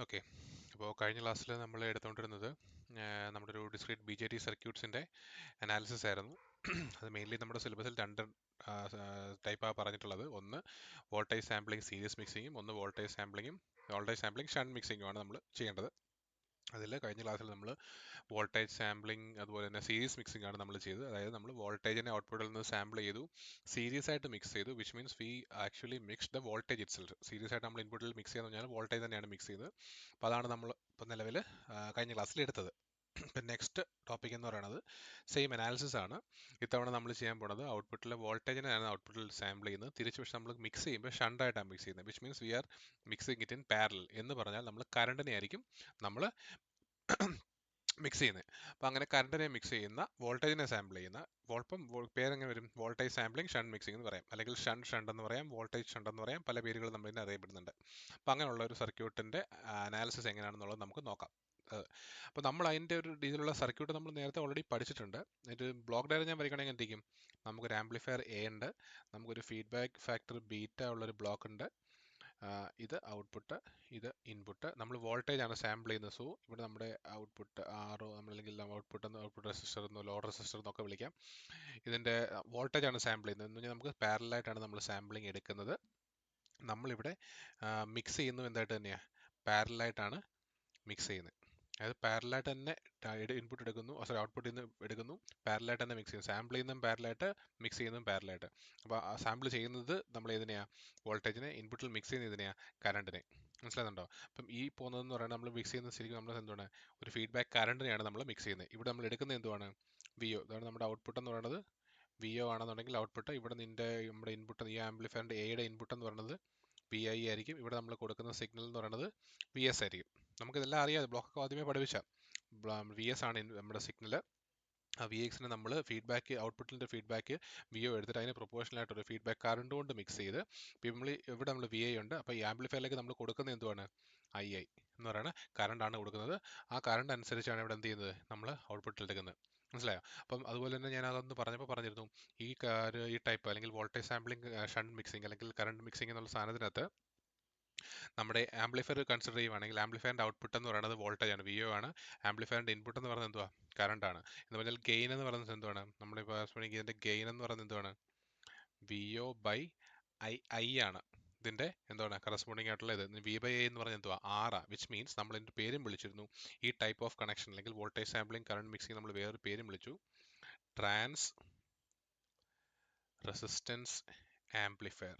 Okay, അപ്പോൾ കഴിഞ്ഞ ക്ലാസ്സിൽ നമ്മൾ എടുത്തുകൊണ്ടിരുന്നത് നമ്മുടെ ഒരു ഡിസ്ക്രീറ്റ് ബി ജെ ടി സർക്യൂട്ട്സിൻ്റെ അനാലിസിസ് ആയിരുന്നു. അത് മെയിൻലി നമ്മുടെ സിലബസിൽ രണ്ട് ടൈപ്പാണ് പറഞ്ഞിട്ടുള്ളത്. ഒന്ന് വോൾട്ടേജ് സാമ്പിളിംഗ് സീരീസ് മിക്സിങ്ങും, ഒന്ന് വോൾട്ടേജ് സാമ്പിളിംഗ് ഷണ്ട് മിക്സിങ്ങുമാണ് നമ്മൾ ചെയ്യേണ്ടത്. അതിൽ കഴിഞ്ഞ ക്ലാസ്സിൽ നമ്മൾ വോൾട്ടേജ് സാമ്പിളിംഗ് അതുപോലെ തന്നെ സീരീസ് മിക്സിംഗ് ആണ് നമ്മൾ ചെയ്തത്. അതായത് നമ്മൾ വോൾട്ടേജിനെ ഔട്ട്പുട്ടിൽ നിന്ന് സാമ്പിൾ ചെയ്തു, സീരീസ് ആയിട്ട് മിക്സ് ചെയ്തു, which means we actually mix the voltage itself. Series ആയിട്ട് നമ്മൾ ഇൻപുട്ടിൽ മിക്സ് ചെയ്യുന്ന പറഞ്ഞാൽ വോൾട്ടേജ് തന്നെയാണ് മിക്സ് ചെയ്തത്. അപ്പോൾ അതാണ് നമ്മൾ ഇപ്പോൾ നിലവിൽ കഴിഞ്ഞ ക്ലാസ്സിൽ എടുത്തത്. ഇപ്പം നെക്സ്റ്റ് ടോപ്പിക് എന്ന് പറയുന്നത് സെയിം അനാലിസിസ് ആണ്. ഇത്തവണ നമ്മൾ ചെയ്യാൻ പോകുന്നത് ഔട്ട്പുട്ടിലെ വോൾട്ടേജിനെയാണ് ഔട്ട്പുട്ടിൽ സാമ്പിൾ ചെയ്യുന്നത്. തിരിച്ച് പക്ഷേ നമ്മൾ മിക്സ് ചെയ്യുമ്പോൾ ഷണ്ടായിട്ടാണ് മിക്സ് ചെയ്യുന്നത്, which means we are mixing it in parallel. എന്ന് പറഞ്ഞാൽ നമ്മൾ കറണ്ടിനെ ആയിരിക്കും നമ്മൾ മിക്സ് ചെയ്യുന്നത്. അപ്പോൾ അങ്ങനെ കറണ്ടിനെ മിക്സ് ചെയ്യുന്ന വോൾട്ടേജിനെ സാമ്പിൾ ചെയ്യുന്ന പേരെങ്ങനെ വരും? വോൾട്ടേജ് സാമ്പിളിംഗ് ഷണ്ട് മിക്സിംഗ് എന്ന് പറയാം, അല്ലെങ്കിൽ ഷണ്ട് എന്ന് പറയാം, വോൾട്ടേജ് ഷണ്ട് എന്ന് പറയാം, പല പേരുകൾ നമ്മൾ ഇതിനെ അറിയപ്പെടുന്നുണ്ട്. അപ്പോൾ അങ്ങനെയുള്ള ഒരു സർക്യൂട്ടിൻ്റെ അനാലിസിസ് എങ്ങനെയാണെന്നുള്ളത് നമുക്ക് നോക്കാം. അപ്പോൾ നമ്മൾ അതിൻ്റെ ഒരു രീതിയിലുള്ള സർക്യൂട്ട് നമ്മൾ നേരത്തെ ഓൾറെഡി പഠിച്ചിട്ടുണ്ട്. അതിൻ്റെ ബ്ലോക്ക് ഡയഗ്രം ഞാൻ വരയ്ക്കണമെങ്കിൽ എന്തിരിക്കും? നമുക്കൊരു ആംപ്ലിഫയർ എ ഉണ്ട്, നമുക്കൊരു ഫീഡ്ബാക്ക് ഫാക്ടർ ബീറ്റ ഉള്ളൊരു ബ്ലോക്ക് ഉണ്ട്, ഇത് ഔട്ട്പുട്ട്, ഇത് ഇൻപുട്ട്. നമ്മൾ വോൾട്ടേജ് ആണ് സാമ്പിൾ ചെയ്യുന്നത്. സോ ഇവിടെ നമ്മുടെ ഔട്ട്പുട്ട് ആറോ നമ്മളല്ലെങ്കിൽ ഔട്ട്പുട്ട് റെസിസ്റ്റർ എന്നോ ലോഡ് റെസിസ്റ്റർ എന്നൊക്കെ വിളിക്കാം. ഇതിൻ്റെ വോൾട്ടേജ് ആണ് സാമ്പിൾ ചെയ്യുന്നത് എന്ന് പറഞ്ഞാൽ നമുക്ക് പാരലായിട്ടാണ് നമ്മൾ സാമ്പിളിങ് എടുക്കുന്നത്. നമ്മളിവിടെ മിക്സ് ചെയ്യുന്നത് എന്തായിട്ട് തന്നെയാണ്? പാരലായിട്ടാണ് മിക്സ് ചെയ്യുന്നത്. അതായത് പാരലായിട്ട് തന്നെ ഇൻപുട്ട് എടുക്കുന്നു, ഔട്ട്പുട്ടിൽ നിന്ന് എടുക്കുന്നു, പാരലായിട്ട് തന്നെ മിക്സ് ചെയ്യുന്നു. സാമ്പിൾ ചെയ്യുന്നതും പാരലായിട്ട്, മിക്സ് ചെയ്യുന്നതും പാരലായിട്ട്. അപ്പോൾ സാമ്പിൾ ചെയ്യുന്നത് നമ്മൾ ഏതിനെയാണ്? വോൾട്ടേജിനെ. ഇൻപുട്ടിൽ മിക്സ് ചെയ്യുന്ന ഇതിനെയാണ്? കറണ്ടിനെ. മനസ്സിലാകുന്നുണ്ടോ? അപ്പം ഈ പോകുന്നതെന്ന് പറയുന്നത് നമ്മൾ മിക്സ് ചെയ്യുന്ന ശരിക്കും നമ്മൾ എന്താണ്? ഒരു ഫീഡ്ബാക്ക് കറണ്ടിനെയാണ് നമ്മൾ മിക്സ് ചെയ്യുന്നത്. ഇവിടെ നമ്മൾ എടുക്കുന്നത് എന്തുവാണ്? V O. അതാണ് നമ്മുടെ ഔട്ട്പുട്ട് എന്ന് പറയുന്നത്. വി ഒ ആണെന്നുണ്ടെങ്കിൽ ഔട്ട്പുട്ട്. ഇവിടെ നമ്മുടെ ഇൻപുട്ട്, ഈ ആംപ്ലിഫയറിൻ്റെ എയുടെ ഇൻപുട്ട് എന്ന് പറയുന്നത് വി ഐ ആയിരിക്കും. ഇവിടെ നമ്മൾ കൊടുക്കുന്ന സിഗ്നൽ എന്ന് പറയുന്നത് വി എസ് ആയിരിക്കും. നമുക്കിതെല്ലാം അറിയാം, ബ്ലോക്കൊക്കെ ആദ്യമേ പഠിപ്പിച്ച വി എസ് ആണ് നമ്മുടെ സിഗ്നൽ. ആ വി എക്സിനെ നമ്മൾ ഫീഡ്ബാക്ക്, ഔട്ട്പുട്ടിൻ്റെ ഫീഡ്ബാക്ക് വി ഒ എടുത്തിട്ട് അതിന് പ്രൊപ്പോർഷനായിട്ടൊരു ഫീഡ്ബാക്ക് കറണ്ട് കൊണ്ട് മിക്സ് ചെയ്ത് ഇവിടെ നമ്മൾ വി ഐ ഉണ്ട്. അപ്പോൾ ഈ ആംപ്ലിഫയറിലേക്ക് നമ്മൾ കൊടുക്കുന്നത് എന്തുവാണ്? ഐ എന്ന് പറയുന്നത് കറണ്ടാണ് കൊടുക്കുന്നത്. ആ കറണ്ട് അനുസരിച്ചാണ് ഇവിടെ എന്ത് ചെയ്യുന്നത്? നമ്മൾ ഔട്ട്പുട്ടിൽ എടുക്കുന്നത്. മനസ്സിലായോ? അപ്പം അതുപോലെ തന്നെ ഞാൻ അതൊന്ന് പറഞ്ഞിരുന്നു, ഈ ടൈപ്പ് അല്ലെങ്കിൽ വോൾട്ടേജ് സാമ്പിളിംഗ് ഷണ്ട് മിക്സിംഗ് അല്ലെങ്കിൽ കറണ്ട് മിക്സിംഗ് എന്നുള്ള സാധനത്തിനകത്ത് നമ്മുടെ ആംപ്ലിഫയർ കൺസിഡർ ചെയ്യുവാണെങ്കിൽ ആംപ്ലിഫയറിൻ്റെ ഔട്ട്പുട്ട് എന്ന് പറയുന്നത് വോൾട്ടേജ് ആണ്, വി ഒ ആണ്. ആംപ്ലിഫയറിൻ്റെ ഇൻപുട്ട് എന്ന് പറയുന്നത് എന്തുവാ? കറണ്ട് ആണ്. എന്ന് പറഞ്ഞാൽ ഗെയിൻ എന്ന് പറയുന്നത് എന്തുവാണ്? നമ്മളിപ്പോൾ ഇതിൻ്റെ ഗെയിൻ എന്ന് പറയുന്നത് എന്തുവാണ്? വി ഒ ബൈ ഐ ആണ്. ഇതിൻ്റെ എന്താണ് കറസ്പോണ്ടിങ് ആയിട്ടുള്ള ഇത് വി ബൈ ഐ എന്ന് പറഞ്ഞാൽ എന്തുവാ? ആറാ. വിച്ച് മീൻസ് നമ്മൾ ഇതിൻ്റെ പേരും വിളിച്ചിരുന്നു, ഈ ടൈപ്പ് ഓഫ് കണക്ഷൻ അല്ലെങ്കിൽ വോൾട്ടേജ് സാമ്പിളിംഗ് കറണ്ട് മിക്സിംഗ് നമ്മൾ വേറൊരു പേരും വിളിച്ചു, ട്രാൻസ് റെസിസ്റ്റൻസ് ആംപ്ലിഫയർ.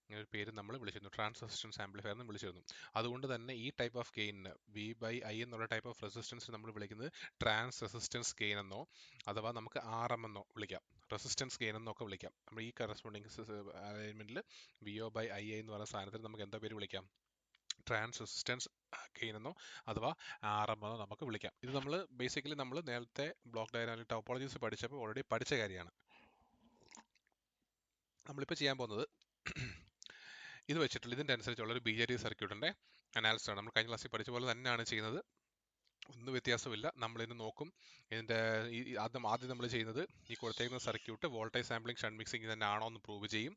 ഇങ്ങനെ ഒരു പേര് നമ്മൾ വിളിച്ചിരുന്നു, ട്രാൻസ് റെസിസ്റ്റൻസ് ആംപ്ലിഫയർ എന്ന് വിളിച്ചിരുന്നു. അതുകൊണ്ട് തന്നെ ഈ ടൈപ്പ് ഓഫ് ഗെയിനിന് വി ബൈ ഐ എന്നുള്ള ടൈപ്പ് ഓഫ് റെസിസ്റ്റൻസ് നമ്മൾ വിളിക്കുന്നത് ട്രാൻസ് റെസിസ്റ്റൻസ് ഗെയിൻ എന്നോ അഥവാ നമുക്ക് ആർ എം എന്നോ വിളിക്കാം, റെസിസ്റ്റൻസ് ഗെയിൻ എന്നൊക്കെ വിളിക്കാം. നമ്മൾ ഈ കറസ്പോണ്ടിങ് അലൈൻമെന്റിൽ വി ഒ ബൈ ഐ എന്ന് പറയുന്ന സാധനത്തിൽ നമുക്ക് എന്താ പേര് വിളിക്കാം? ട്രാൻസ് റെസിസ്റ്റൻസ് ഗെയിൻ എന്നോ അഥവാ ആർ എം എന്നോ നമുക്ക് വിളിക്കാം. ഇത് നമ്മൾ ബേസിക്കലി നമ്മൾ നേരത്തെ ബ്ലോക്ക് ഡയഗ്രാമിൽ ടോപ്പോളജീസ് പഠിച്ചപ്പോൾ ഓൾറെഡി പഠിച്ച കാര്യമാണ്. നമ്മളിപ്പോൾ ചെയ്യാൻ പോകുന്നത് ഇത് വെച്ചിട്ടുള്ള ഇതിൻ്റെ അനുസരിച്ചുള്ള ഒരു ബി ജെ ടി സർക്യൂട്ടിൻ്റെ അനാലിസിസ് ആണ്. നമ്മൾ കഴിഞ്ഞ ക്ലാസ്സിൽ പഠിച്ച പോലെ തന്നെയാണ് ചെയ്യുന്നത്, ഒന്നും വ്യത്യാസമില്ല. നമ്മളിത് നോക്കും. ഇതിൻ്റെ ആദ്യം നമ്മൾ ചെയ്യുന്നത് ഈ കൊടുത്തേക്കുന്ന circuit voltage sampling shunt mixing തന്നെ ആണോ എന്ന് പ്രൂവ് ചെയ്യും.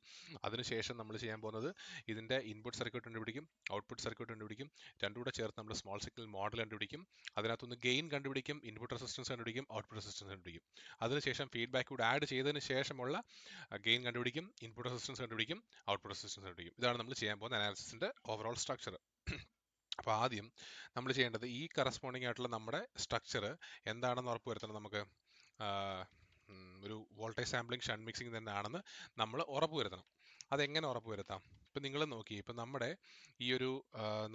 അതിനുശേഷം നമ്മൾ ചെയ്യാൻ പോകുന്നത് ഇതിൻ്റെ ഇൻപുട്ട് സർക്യൂട്ട് കണ്ടുപിടിക്കും, ഔട്ട്പുട്ട് സർക്യൂട്ട് കണ്ടുപിടിക്കും, രണ്ടും കൂടെ ചേർത്ത് നമ്മൾ സ്മോൾ സിഗ്നൽ മോഡൽ കണ്ടുപിടിക്കും. അതിനകത്തുനിന്ന് ഗെയിൻ കണ്ടുപിടിക്കും, ഇൻപുട്ട് റെസിസ്റ്റൻസ് കണ്ടുപിടിക്കും, ഔട്ട്പുട്ട് റെസിസ്റ്റൻസ് കണ്ടുപിടിക്കും. അതിനുശേഷം ഫീഡ്ബാക്ക് കൂടെ ആഡ് ചെയ്തതിന് ശേഷമുള്ള ഗെയിൻ കണ്ടുപിടിക്കും, ഇൻപുട്ട് റെസിസ്റ്റൻസ് കണ്ടുപിടിക്കും, ഔട്ട്പുട്ട് റെസിസ്റ്റൻസ് കണ്ടുപിടിക്കും. ഇതാണ് നമ്മൾ ചെയ്യാൻ പോകുന്ന അനാലിസിസിൻ്റെ ഓവറോൾ സ്ട്രക്ചർ. അപ്പോൾ ആദ്യം നമ്മൾ ചെയ്യേണ്ടത് ഈ കറസ്പോണ്ടിങ് ആയിട്ടുള്ള നമ്മുടെ സ്ട്രക്ചർ എന്താണെന്ന് ഉറപ്പുവരുത്തണം. നമുക്ക് ഒരു വോൾട്ടേജ് സാമ്പിളിംഗ് ഷണ്ട് മിക്സിംഗ് തന്നെ ആണെന്ന് നമ്മൾ ഉറപ്പുവരുത്തണം. അതെങ്ങനെ ഉറപ്പുവരുത്താം? ഇപ്പം നിങ്ങൾ നോക്കി, ഇപ്പം നമ്മുടെ ഈ ഒരു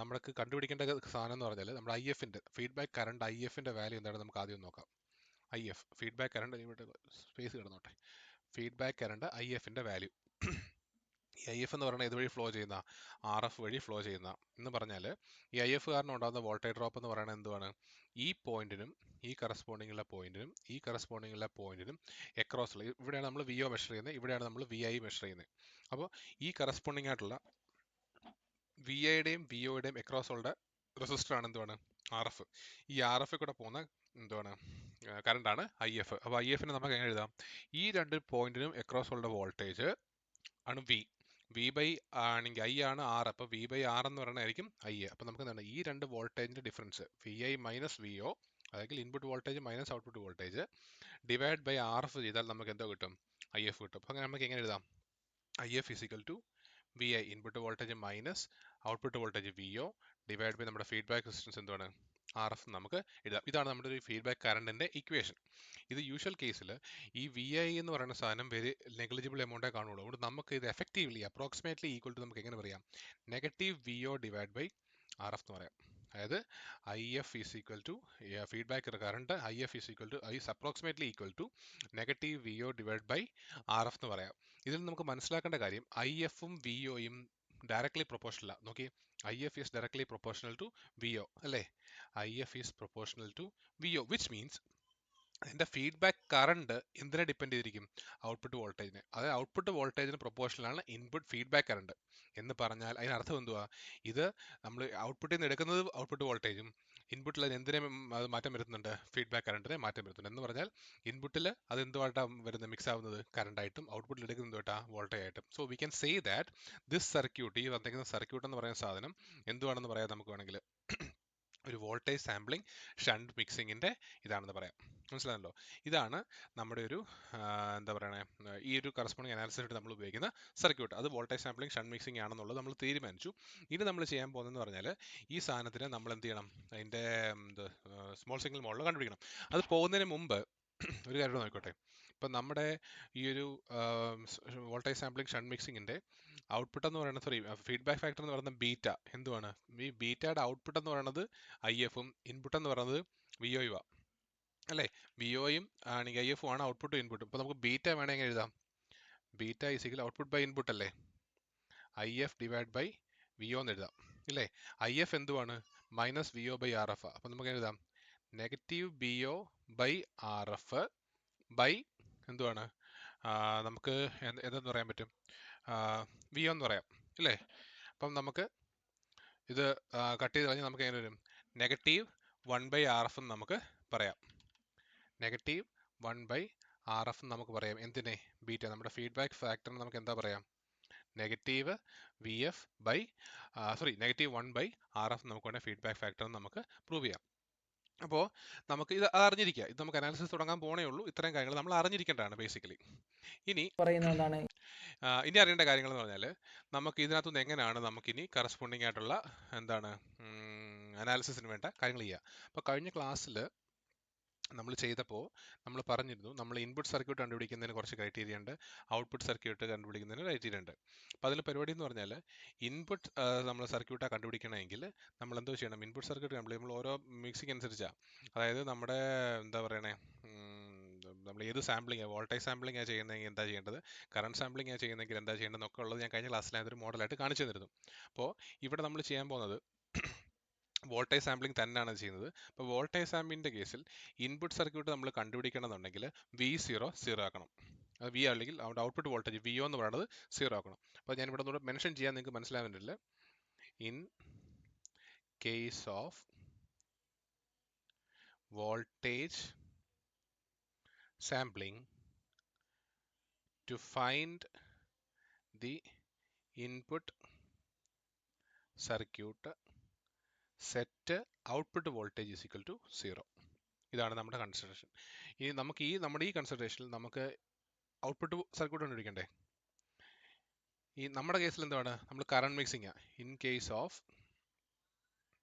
നമ്മൾക്ക് കണ്ടുപിടിക്കേണ്ട സാധനം എന്ന് പറഞ്ഞാൽ നമ്മുടെ ഐ എഫിൻ്റെ ഫീഡ്ബാക്ക് കറണ്ട്, ഐ എഫിൻ്റെ വാല്യൂ എന്താണ് നമുക്ക് ആദ്യം നോക്കാം. ഐ എഫ് ഫീഡ്ബാക്ക് കറണ്ട്, ഇവിടെ സ്പേസ് കിടന്നോട്ടെ, ഫീഡ്ബാക്ക് കറണ്ട് ഐ എഫിൻ്റെ വാല്യൂ. ഈ ഐ എഫ് എന്ന് പറയുന്നത് ഇതുവഴി ഫ്ലോ ചെയ്യുന്ന ആർ എഫ് വഴി ഫ്ലോ ചെയ്യുന്ന എന്ന് പറഞ്ഞാൽ ഈ ഐ എഫ് കാരണം ഉണ്ടാകുന്ന വോൾട്ടേജ് ഡ്രോപ്പ് എന്ന് പറയുന്നത് എന്തുവാണ്? ഈ പോയിന്റിനും ഈ കറസ്പോണ്ടിങ്ങുള്ള പോയിന്റിനും ഈ കറസ്പോണ്ടിങ്ങുള്ള പോയിന്റിനും എക്രോസ് ഉള്ള, ഇവിടെയാണ് നമ്മൾ വി ഒ മെഷർ ചെയ്യുന്നത്, ഇവിടെയാണ് നമ്മൾ വി ഐ മെഷർ ചെയ്യുന്നത്. അപ്പോൾ ഈ കറസ്പോണ്ടിങ് ആയിട്ടുള്ള വി ഐയുടെയും വി ഒയുടെയും എക്രോസ് ഉള്ള റെസിസ്റ്റർ ആണ് എന്തുവാണ്? R F. ഈ ആർ എഫ് കൂടെ പോകുന്ന എന്തുവാണ്? കറണ്ടാണ് ഐ എഫ്. അപ്പോൾ ഐ എഫിനെ നമുക്ക് എങ്ങനെ എഴുതാം? ഈ രണ്ട് പോയിന്റിനും എക്രോസ് ഉള്ള വോൾട്ടേജ് ആണ് വി. വി ബൈ ആണെങ്കിൽ ഐ ആണ് ആർ, അപ്പോൾ വി ബൈ ആർ എന്ന് പറയുന്നതായിരിക്കും ഐ. അപ്പോൾ നമുക്ക് എന്താണ് ഈ രണ്ട് വോൾട്ടേജിന്റെ difference V I minus V O, അല്ലെങ്കിൽ input voltage minus output voltage divide by R F ചെയ്താൽ നമുക്ക് എന്തോ കിട്ടും? ഐ എഫ് കിട്ടും. അപ്പോൾ അങ്ങനെ നമുക്ക് എങ്ങനെ എഴുതാം? I F is equal to V I input voltage minus output voltage V O divide by നമ്മുടെ ഫീഡ്ബാക്ക് റെസിസ്റ്റൻസ് എന്താണ്? ആർ എഫ് നമുക്ക് എഴുതാം. ഇതാണ് നമ്മുടെ ഒരു ഫീഡ്ബാക്ക് കറണ്ടിന്റെ ഇക്വേഷൻ. ഇത് യൂഷ്വൽ കേസിൽ ഈ വി ഐ എന്ന് പറയുന്ന സാധനം വെരി നെഗ്ലിജിബിൾ എമൗണ്ടേ കാണുള്ളൂ. അതുകൊണ്ട് നമുക്ക് ഇത് എഫക്റ്റീവ്ലി അപ്രോക്സിമേറ്റ്ലി ഈക്വൽ ടു നമുക്ക് എങ്ങനെ പറയാം? Negative V O divide by R F എന്ന് പറയാം. അതായത് I F is equal to feedback current I F is equal to I S approximately equal to negative V O divide by R F എന്ന് പറയാം. ഇതിൽ നമുക്ക് മനസ്സിലാക്കേണ്ട കാര്യം ഐ എഫും വി ഒയും ഡയറക്ട്ലി പ്രൊപ്പോർഷണൽ ആണ്. നോക്കി, I F is directly proportional to V O അല്ലേ? I F is proportional to V O which means അതിന്റെ ഫീഡ്ബാക്ക് കറണ്ട് എന്തിനെ ഡിപ്പെൻഡ് ചെയ്തിരിക്കും? ഔട്ട്പുട്ട് വോൾട്ടേജിനെ. അതായത് ഔട്ട്പുട്ട് വോൾട്ടേജിന് പ്രൊപ്പോർഷണലാണ് ഇൻപുട്ട് ഫീഡ്ബാക്ക് കറണ്ട് എന്ന് പറഞ്ഞാൽ അതിനർത്ഥം എന്തുവാ? ഇത് നമ്മൾ ഔട്ട്പുട്ടിൽ നിന്ന് എടുക്കുന്നത് ഔട്ട്പുട്ട് വോൾട്ടേജും ഇൻപുട്ടിൽ അതിന് എന്തിനെ അത് മാറ്റം വരുത്തുന്നുണ്ട്? ഫീഡ്ബാക്ക് കറണ്ടിനെ മാറ്റം വരുത്തുന്നുണ്ട്. എന്ന് പറഞ്ഞാൽ ഇൻപുട്ടിൽ അത് എന്തുമായിട്ടാണ് വരുന്നത്? മിക്സ് ആവുന്നത് കറണ്ടായിട്ടും, ഔട്ട്പുട്ടിൽ എടുക്കുന്നത് എന്തുമായിട്ടാ? വോൾട്ടേജ് ആയിട്ടും. So we can say that this circuit, ഈ വന്നിരിക്കുന്ന സർക്യൂട്ട് എന്ന് പറയുന്ന സാധനം എന്തുവാണെന്ന് പറയാം നമുക്ക് വേണമെങ്കിൽ? ഒരു വോൾട്ടേജ് സാമ്പിളിംഗ് ഷണ്ട് മിക്സിങ്ങിന്റെ ഇതാണെന്ന് പറയാം. മനസ്സിലായല്ലോ? ഇതാണ് നമ്മുടെ ഒരു എന്താ പറയണേ, ഈ ഒരു കറസ്പോണ്ടിങ് അനാലിസിസിനായിട്ട് നമ്മൾ ഉപയോഗിക്കുന്ന സർക്യൂട്ട്. അത് വോൾട്ടേജ് സാമ്പിളിംഗ് ഷണ്ട് മിക്സിംഗ് ആണെന്നുള്ളത് നമ്മൾ തീരുമാനിച്ചു. ഇനി നമ്മൾ ചെയ്യാൻ പോകുന്നതെന്ന് പറഞ്ഞാൽ ഈ സാധനത്തിന് നമ്മൾ എന്ത് ചെയ്യണം? അതിന്റെ സ്മോൾ സിഗ്നൽ മോഡൽ കണ്ടുപിടിക്കണം. അത് പോകുന്നതിന് മുമ്പ് ഒരു കാര്യം നോക്കട്ടെ. ഇപ്പം നമ്മുടെ ഈ ഒരു വോൾട്ടേജ് സാമ്പിളിംഗ് ഷണ്ട് മിക്സിങ്ങിന്റെ ഔട്ട്പുട്ട് എന്ന് പറയുന്നത്, സോറി, ഫീഡ്ബാക്ക് ഫാക്ടർ എന്ന് പറയുന്നത് ബീറ്റ. എന്തുവാണ്? ഈ ബീറ്റയുടെ ഔട്ട്പുട്ട് എന്ന് പറയുന്നത് ഐ എഫും ഇൻപുട്ട് എന്ന് പറയുന്നത് വി ഒയും അല്ലേ? വി ഒയും ആണെങ്കിൽ ഐ എഫും ആണ് ഔട്ട്പുട്ടും ഇൻപുട്ടും. ഇപ്പോൾ നമുക്ക് ബീറ്റ വേണമെങ്കിൽ എഴുതാം. Beta is equal output by input അല്ലേ? I F divide by V O എന്ന് എഴുതാം ഇല്ലേ? ഐ എഫ് എന്തുവാണ്? Minus V O by R F. അപ്പം നമുക്ക് എഴുതാം negative B O by R F by എന്തുവാണ്? നമുക്ക് എന്തെന്ന് പറയാൻ പറ്റും? വി ഒ എന്ന് പറയാം ഇല്ലേ? അപ്പം നമുക്ക് ഇത് കട്ട് ചെയ്ത് കഴിഞ്ഞാൽ നമുക്ക് എങ്ങനെ വരും? നെഗറ്റീവ് 1/RF എന്ന് നമുക്ക് പറയാം. നെഗറ്റീവ് 1/RF എന്ന് നമുക്ക് പറയാം. എന്തിനെ? ബീറ്റ. നമ്മുടെ ഫീഡ്ബാക്ക് ഫാക്ടറിന് നമുക്ക് എന്താ പറയാം? Negative V F by negative 1/RF നമുക്ക് വേണേൽ ഫീഡ്ബാക്ക് ഫാക്ടർ നമുക്ക് പ്രൂവ് ചെയ്യാം. അപ്പോൾ നമുക്ക് ഇത് അറിഞ്ഞിരിക്കുക. ഇത് നമുക്ക് അനാലിസിസ് തുടങ്ങാൻ പോണേ ഉള്ളൂ. ഇത്രയും കാര്യങ്ങൾ നമ്മൾ അറിഞ്ഞിരിക്കേണ്ടതാണ് ബേസിക്കലി. ഇനി അറിയേണ്ട കാര്യങ്ങൾ എന്ന് പറഞ്ഞാൽ നമുക്ക് ഇതിനകത്തുനിന്ന് എങ്ങനെയാണ് നമുക്കിനി കറസ്പോണ്ടിങ് ആയിട്ടുള്ള എന്താണ് അനാലിസിസിന് വേണ്ട കാര്യങ്ങൾ ചെയ്യുക. അപ്പോൾ കഴിഞ്ഞ ക്ലാസ്സിൽ നമ്മൾ ചെയ്തപ്പോൾ നമ്മൾ പറഞ്ഞിരുന്നു നമ്മൾ ഇൻപുട്ട് സർക്യൂട്ട് കണ്ടുപിടിക്കുന്നതിന് കുറച്ച് ക്രൈറ്റീരിയ ഉണ്ട്, ഔട്ട്പുട്ട് സർക്യൂട്ട് കണ്ടുപിടിക്കുന്നതിന് ക്രൈറ്റീരിയ ഉണ്ട്. അപ്പോൾ അതിൽ പരിപാടി എന്ന് പറഞ്ഞാൽ ഇൻപുട്ട് നമ്മൾ സർക്യൂട്ടാണ് കണ്ടുപിടിക്കണമെങ്കിൽ നമ്മൾ എന്തോ ചെയ്യണം? ഇൻപുട്ട് സർക്യൂട്ട് നമ്മൾ ഓരോ മിക്സിംഗ് അനുസരിച്ചാണ്. അതായത് നമ്മുടെ എന്താ പറയണേ, നമ്മൾ ഏത് സാമ്പിളിംഗ്, വോൾട്ടേജ് സാമ്പിളിംഗ് ആണ് ചെയ്യുന്നതെങ്കിൽ എന്താ ചെയ്യേണ്ടത്, കറണ്ട് സാമ്പിളിംഗ് ആണ് ചെയ്യുന്നതെങ്കിൽ എന്താ ചെയ്യേണ്ടതെന്നൊക്കെ ഉള്ളത് ഞാൻ കഴിഞ്ഞ ക്ലാസ്സിൽ അതൊരു മോഡലായിട്ട് കാണിച്ചു തന്നിരുന്നു. അപ്പോൾ ഇവിടെ നമ്മൾ ചെയ്യാൻ പോകുന്നത് വോൾട്ടേജ് സാമ്പിളിംഗ് തന്നെയാണ് ചെയ്യുന്നത്. അപ്പോൾ വോൾട്ടേജ് സാമ്പിളിൻ്റെ കേസിൽ ഇൻപുട്ട് സർക്യൂട്ട് നമ്മൾ കണ്ടുപിടിക്കണമെന്നുണ്ടെങ്കിൽ V0 0 ആക്കണം. അത് വി അല്ലെങ്കിൽ അവിടെ ഔട്ട്പുട്ട് വോൾട്ടേജ് വി ഒ എന്ന് പറയുന്നത് 0 ആക്കണം. അപ്പോൾ ഞാൻ ഇവിടെ മെൻഷൻ ചെയ്യാൻ നിങ്ങൾക്ക് മനസ്സിലാവുന്നില്ല. In case of voltage sampling to find the input circuit set output voltage is equal to 0. ഇതാണ് നമ്മുടെ കൺസിഡറേഷൻ. ഇനി നമുക്ക് നമ്മുടെ ഈ കൺസിഡറേഷനിൽ നമുക്ക് ഔട്ട്പുട്ട് സർക്യൂട്ട് കണ്ടുപിടിക്കണ്ടേ? ഈ നമ്മുടെ കേസിൽ എന്താണ്? നമ്മൾ current mixing. In case of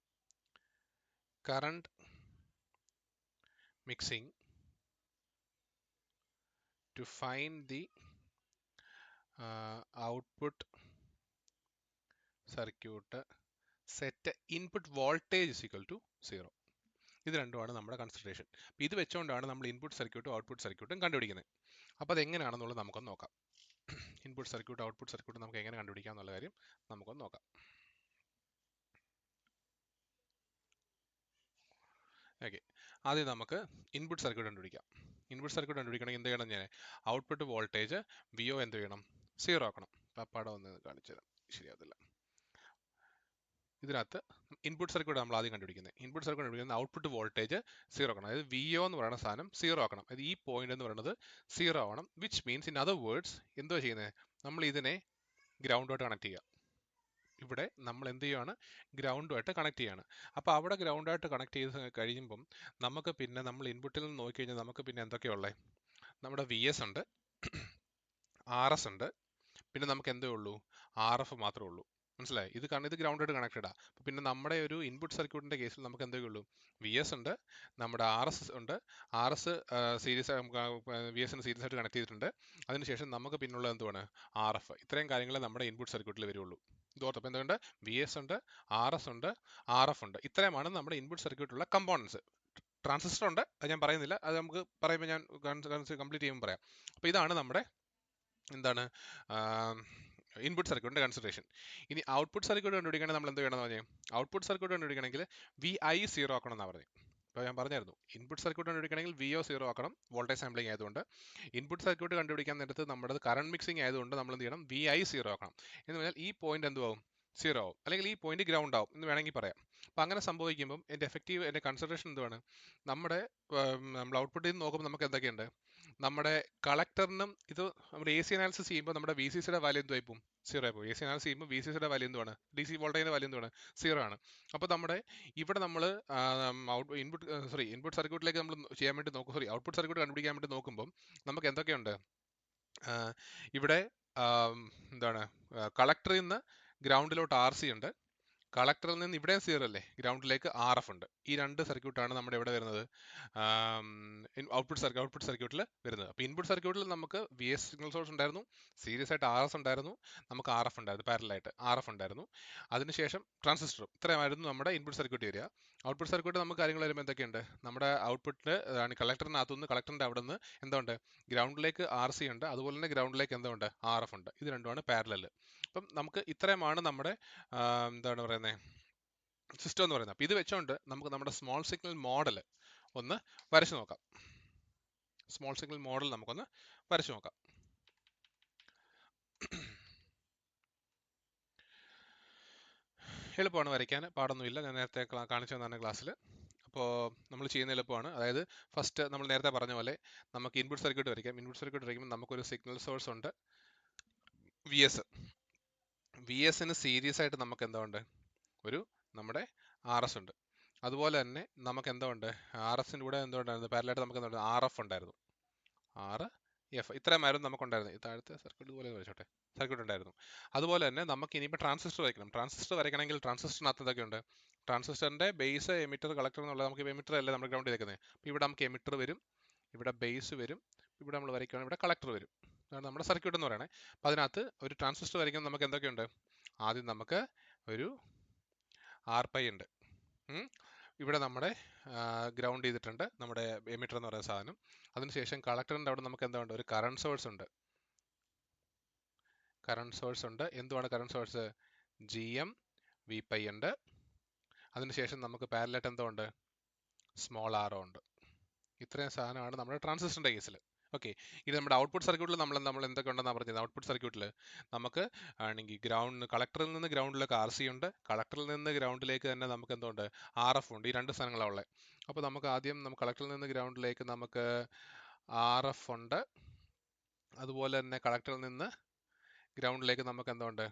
current mixing to find the output circuit set input voltage is equal to 0. ഇത് രണ്ടുമാണ് നമ്മുടെ കൺസിഡറേഷൻ. അപ്പോൾ ഇത് വെച്ചുകൊണ്ടാണ് നമ്മൾ ഇൻപുട്ട് സർക്യൂട്ടും ഔട്ട്പുട്ട് സർക്യൂട്ടും കണ്ടുപിടിക്കുന്നത്. അപ്പോൾ അതെങ്ങനെയാണെന്നുള്ളത് നമുക്കൊന്ന് നോക്കാം. ഇൻപുട്ട് സർക്യൂട്ട് ഔട്ട്പുട്ട് സർക്യൂട്ട് നമുക്ക് എങ്ങനെ കണ്ടുപിടിക്കാം എന്നുള്ള കാര്യം നമുക്കൊന്ന് നോക്കാം. ഓക്കെ, ആദ്യം നമുക്ക് ഇൻപുട്ട് സർക്യൂട്ട് കണ്ടുപിടിക്കാം. ഇൻപുട്ട് സർക്യൂട്ട് കണ്ടുപിടിക്കണമെങ്കിൽ എന്ത് ചെയ്യണം? ഞാൻ ഔട്ട്പുട്ട് വോൾട്ടേജ് വി ഒ എന്ത് ചെയ്യണം? 0 ആക്കണം. പടം ഒന്ന് കാണിച്ചു തരാം, ശരിയാകത്തില്ല. ഇതിനകത്ത് ഇൻപുട്ട് സർക്യൂട്ട് നമ്മൾ ആദ്യം കണ്ടുപിടിക്കുന്നത്. ഇൻപുട്ട് സർക്യൂട്ട് കണ്ടുപിടിക്കുന്നത് ഔട്ട്പുട്ട് വോൾട്ടേജ് 0 ആക്കണം. അതായത് വി ഒ എന്ന് പറയുന്ന സാധനം 0 ആക്കണം. അതായത് ഈ പോയിന്റ് എന്ന് പറയുന്നത് 0 ആവണം. Which means in other words എന്തോ ചെയ്യുന്നത്? നമ്മൾ ഇതിനെ ഗ്രൗണ്ടുമായിട്ട് കണക്ട് ചെയ്യുക. ഇവിടെ നമ്മൾ എന്ത് ചെയ്യുകയാണ്, ഗ്രൗണ്ടുമായിട്ട് കണക്ട് ചെയ്യാണ്. അപ്പോൾ അവിടെ ഗ്രൗണ്ടായിട്ട് കണക്ട് ചെയ്ത് കഴിയുമ്പം നമുക്ക് പിന്നെ നമ്മൾ ഇൻപുട്ടിൽ നിന്ന് നോക്കിക്കഴിഞ്ഞാൽ നമുക്ക് പിന്നെ എന്തൊക്കെയുള്ളത്? നമ്മുടെ VS ഉണ്ട്, RS ഉണ്ട്, പിന്നെ നമുക്ക് എന്തേ ഉള്ളൂ, RF മാത്രമേ ഉള്ളൂ. മനസ്സിലായി? ഇത് കാരണം ഇത് ഗ്രൗണ്ടായിട്ട് കണക്റ്റഡാ. പിന്നെ നമ്മുടെ ഒരു ഇൻപുട്ട് സർക്യൂട്ടിന്റെ കേസിൽ നമുക്ക് എന്തൊക്കെ ഉള്ളൂ, VS ഉണ്ട്, നമ്മുടെ RS ഉണ്ട്, RS സീരീസ് VSന് സീരീസ് ആയിട്ട് കണക്ട് ചെയ്തിട്ടുണ്ട്. അതിനുശേഷം നമുക്ക് പിന്നുള്ള എന്തുവാണ്, RF. ഇത്രയും കാര്യങ്ങൾ നമ്മുടെ ഇൻപുട്ട് സർക്യൂട്ടിൽ വരുള്ളൂ. ഇതോടൊപ്പം എന്തുകൊണ്ട് VS ഉണ്ട്, RS ഉണ്ട്, RF ഉണ്ട്. ഇത്രയുമാണ് നമ്മുടെ ഇൻപുട്ട് സർക്യൂട്ടിലുള്ള കമ്പോണൻസ്. ട്രാൻസിസ്റ്റർ ഉണ്ട്, അത് ഞാൻ പറയുന്നില്ല, അത് നമുക്ക് പറയുമ്പോൾ ഞാൻ കംപ്ലീറ്റ് ചെയ്യുമ്പോൾ പറയാം. അപ്പോൾ ഇതാണ് നമ്മുടെ എന്താണ് ഇൻപുട്ട് സർക്യൂട്ടിന്റെ കൺസിഡറേഷൻ. ഇനി ഔട്ട്പുട്ട് സർക്യൂട്ട് കണ്ടുപിടിക്കണമെങ്കിൽ നമ്മൾ എന്ത് ചെയ്യണമെന്ന് പറഞ്ഞാൽ, ഔട്ട്പുട്ട് സർക്യൂട്ട് കണ്ടുപിടിക്കണമെങ്കിൽ VI 0 ആക്കണം എന്നാണ് പറഞ്ഞത്. അപ്പോൾ ഞാൻ പറഞ്ഞായിരുന്നു, ഇൻപുട്ട് സർക്യൂട്ട് കണ്ടുപിടിക്കണമെങ്കിൽ VO 0 ആക്കണം, വോൾട്ടേജ് സാമ്പിളിംഗ് ആയതുകൊണ്ട്. ഇൻപുട്ട് സർക്യൂട്ട് കണ്ടുപിടിക്കാൻ നേരത്ത് നമ്മുടെ കറണ്ട് മിക്സിംഗ് ആയതുകൊണ്ട് നമ്മൾ എന്ത് ചെയ്യണം, VI 0 ആക്കണം. എന്ന് പറഞ്ഞാൽ ഈ പോയിന്റ് എന്തുവാകും, 0 ആവും, അല്ലെങ്കിൽ ഈ പോയിന്റ് ഗ്രൗണ്ട് ആവും എന്ന് വേണമെങ്കിൽ പറയാം. അപ്പോൾ അങ്ങനെ സംഭവിക്കുമ്പം എൻ്റെ കൺസിഡറേഷൻ എന്തുവാണ്, നമ്മുടെ നമ്മൾ ഔട്ട്പുട്ടിൽ നിന്ന് നോക്കുമ്പോൾ നമുക്ക് എന്തൊക്കെയുണ്ട്, നമ്മുടെ കളക്ടറിനും ഇത് നമ്മുടെ AC അനാലിസിസ് ചെയ്യുമ്പോൾ നമ്മുടെ VCCയുടെ വാല്യൂ എന്തുമായി പോകും, 0 ആയി പോകും. AC അനാലിസിസ് ചെയ്യുമ്പോൾ VCCയുടെ വാല്യൂ എന്തുവാണ്, DC വോൾട്ടേജിന്റെ വാല്യൂ എന്തുവാണ്, 0 ആണ്. അപ്പോൾ നമ്മുടെ ഇവിടെ നമ്മൾ ഇൻപുട്ട് സർക്യൂട്ടിലേക്ക് നമ്മൾ ചെയ്യാൻ വേണ്ടി നോക്കും, ഔട്ട്പുട്ട് സർക്യൂട്ട് കണ്ടുപിടിക്കാൻ വേണ്ടി നോക്കുമ്പോൾ നമുക്ക് എന്തൊക്കെയുണ്ട്, ഇവിടെ എന്താണ് കളക്ടറിൽ നിന്ന് ഗ്രൗണ്ടിലോട്ട് RC ഉണ്ട്, കളക്ടറിൽ നിന്ന് ഇവിടെ 0 അല്ലേ, ഗ്രൗണ്ടിലേക്ക് RF ഉണ്ട്. ഈ രണ്ട് സർക്യൂട്ടാണ് നമ്മുടെ ഇവിടെ വരുന്നത്, ഔട്ട്പുട്ട് സർക്യൂട്ടിൽ വരുന്നത്. അപ്പോൾ ഇൻപുട്ട് സർക്യൂട്ടിൽ നമുക്ക് VS സിഗ്നൽ സോഴ്സ് ഉണ്ടായിരുന്നു, സീരീസ് ആയിട്ട് RS ഉണ്ടായിരുന്നു, നമുക്ക് RF ഉണ്ടായിരുന്നു, പാരലായിട്ട് RF ഉണ്ടായിരുന്നു. അതിനുശേഷം ട്രാൻസിസ്റ്ററും. ഇത്രയുമായിരുന്നു നമ്മുടെ ഇൻപുട്ട് സർക്യൂട്ട് വരിക. ഔട്ട്പുട്ട് സർക്യൂട്ട് നമുക്ക് കാര്യങ്ങൾ വരുമ്പോൾ എന്തൊക്കെയുണ്ട്, നമ്മുടെ ഔട്ട്പുട്ടിൽ കളക്ടറിനകത്തുനിന്ന് കളക്ടറിൻ്റെ അവിടെ നിന്ന് എന്തുണ്ട്, ഗ്രൗണ്ടിലേക്ക് RC ഉണ്ട്, അതുപോലെ തന്നെ ഗ്രൗണ്ടിലേക്ക് എന്തുണ്ട്, RF ഉണ്ട്. ഇത് രണ്ടുമാണ് പാരലൽ. അപ്പം നമുക്ക് ഇത്രയുമാണ് നമ്മുടെ എന്താണ് പറയുന്നത് സിസ്റ്റം എന്ന് പറയുന്നത്. അപ്പോൾ ഇത് വെച്ചുകൊണ്ട് നമുക്ക് നമ്മുടെ സ്മോൾ സിഗ്നൽ മോഡൽ ഒന്ന് വരച്ചു നോക്കാം. സ്മോൾ സിഗ്നൽ മോഡൽ നമുക്കൊന്ന് വരച്ചു നോക്കാം. എളുപ്പമാണ് വരയ്ക്കാൻ, പാടൊന്നുമില്ല. ഞാൻ നേരത്തെ കാണിച്ചു തന്നാണ് ക്ലാസ്സിൽ. അപ്പോൾ നമ്മൾ ചെയ്യുന്ന എളുപ്പമാണ്. അതായത് ഫസ്റ്റ് നമ്മൾ നേരത്തെ പറഞ്ഞ പോലെ നമുക്ക് ഇൻപുട്ട് സർക്യൂട്ട് വരയ്ക്കാം. ഇൻപുട്ട് സർക്യൂട്ട് വരയ്ക്കുമ്പോൾ നമുക്കൊരു സിഗ്നൽ സോഴ്സ് ഉണ്ട്, VSന് സീരീസ് ആയിട്ട് നമുക്ക് എന്താ ഉണ്ട്, ഒരു നമ്മുടെ RS ഉണ്ട്. അതുപോലെ തന്നെ നമുക്ക് എന്താ ഉണ്ട്, RSൻ്റെ കൂടെ എന്തുകൊണ്ടായിരുന്നു, പാരലായിട്ട് നമുക്ക് എന്താ RF ഉണ്ടായിരുന്നു, RF. ഇത്രയുമായിരുന്നു നമുക്കുണ്ടായിരുന്നു. താഴത്തെ സർക്യൂട്ട് ഇതുപോലെ വരച്ചോട്ടെ, സർക്യൂട്ട് ഉണ്ടായിരുന്നു. അതുപോലെ തന്നെ നമുക്ക് ഇനിയിപ്പോൾ ട്രാൻസിസ്റ്റർ വരയ്ക്കണം. ട്രാൻസിസ്റ്റർ വരയ്ക്കണമെങ്കിൽ ട്രാൻസിസ്റ്ററിനകത്ത് എന്തൊക്കെ ഉണ്ട്, ട്രാൻസിസ്റ്ററിന്റെ ബേസ്, എമിറ്റർ, കളക്ടർ എന്നുള്ളത് നമുക്ക് എമിറ്റർ അല്ലേ നമ്മൾ ഗ്രൗണ്ട് ചെയ്തേക്കുന്നത്. അപ്പോൾ ഇവിടെ നമുക്ക് എമിറ്റർ വരും, ഇവിടെ ബേസ് വരും, ഇവിടെ നമ്മൾ വരയ്ക്കുകയാണെങ്കിൽ ഇവിടെ കളക്ടർ വരും. അതാണ് നമ്മുടെ സർക്യൂട്ട് എന്ന് പറയുന്നത്. അപ്പോൾ അതിനകത്ത് ഒരു ട്രാൻസിസ്റ്റർ വരയ്ക്കുമ്പോൾ നമുക്ക് എന്തൊക്കെയുണ്ട്, ആദ്യം നമുക്ക് ഒരു RPi ഉണ്ട്, ഇവിടെ നമ്മുടെ ഗ്രൗണ്ട് ചെയ്തിട്ടുണ്ട് നമ്മുടെ എമിറ്റർ എന്ന് പറയുന്ന സാധനം. അതിനുശേഷം കളക്ടറിൻ്റെ അവിടെ നമുക്ക് എന്താ ഉണ്ട്, ഒരു കറണ്ട് സോഴ്സ് ഉണ്ട്. എന്തുവാണ് കറണ്ട് സോഴ്സ്, GM Vpi ഉണ്ട്. അതിനുശേഷം നമുക്ക് പാരലായിട്ട് എന്തോ ഉണ്ട്, സ്മോൾ RO ഉണ്ട്. ഇത്രയും സാധനമാണ് നമ്മുടെ ട്രാൻസിസ്റ്ററിൻ്റെ കേസിൽ. ഓക്കെ, ഇത് നമ്മുടെ ഔട്ട്പുട്ട് സർക്യൂട്ടിൽ നമ്മൾ എന്തൊക്കെ ഉണ്ടെന്നാണ് പറഞ്ഞത്. ഔട്ട്പുട്ട് സർക്യൂട്ടിൽ നമുക്ക് ആണെങ്കിൽ കളക്ടറിൽ നിന്ന് ഗ്രൗണ്ടിലേക്ക് RC ഉണ്ട്, കളക്ടറിൽ നിന്ന് ഗ്രൗണ്ടിലേക്ക് തന്നെ നമുക്ക് എന്തുണ്ട്, RF ഉണ്ട്. ഈ രണ്ട് സാധനങ്ങളാണ് ഉള്ളത്. അപ്പോൾ നമുക്ക് ആദ്യം കളക്ടറിൽ നിന്ന് ഗ്രൗണ്ടിലേക്ക് നമുക്ക് RF ഉണ്ട്, അതുപോലെ തന്നെ കളക്ടറിൽ നിന്ന് ഗ്രൗണ്ടിലേക്ക് നമുക്ക് എന്തുണ്ട്,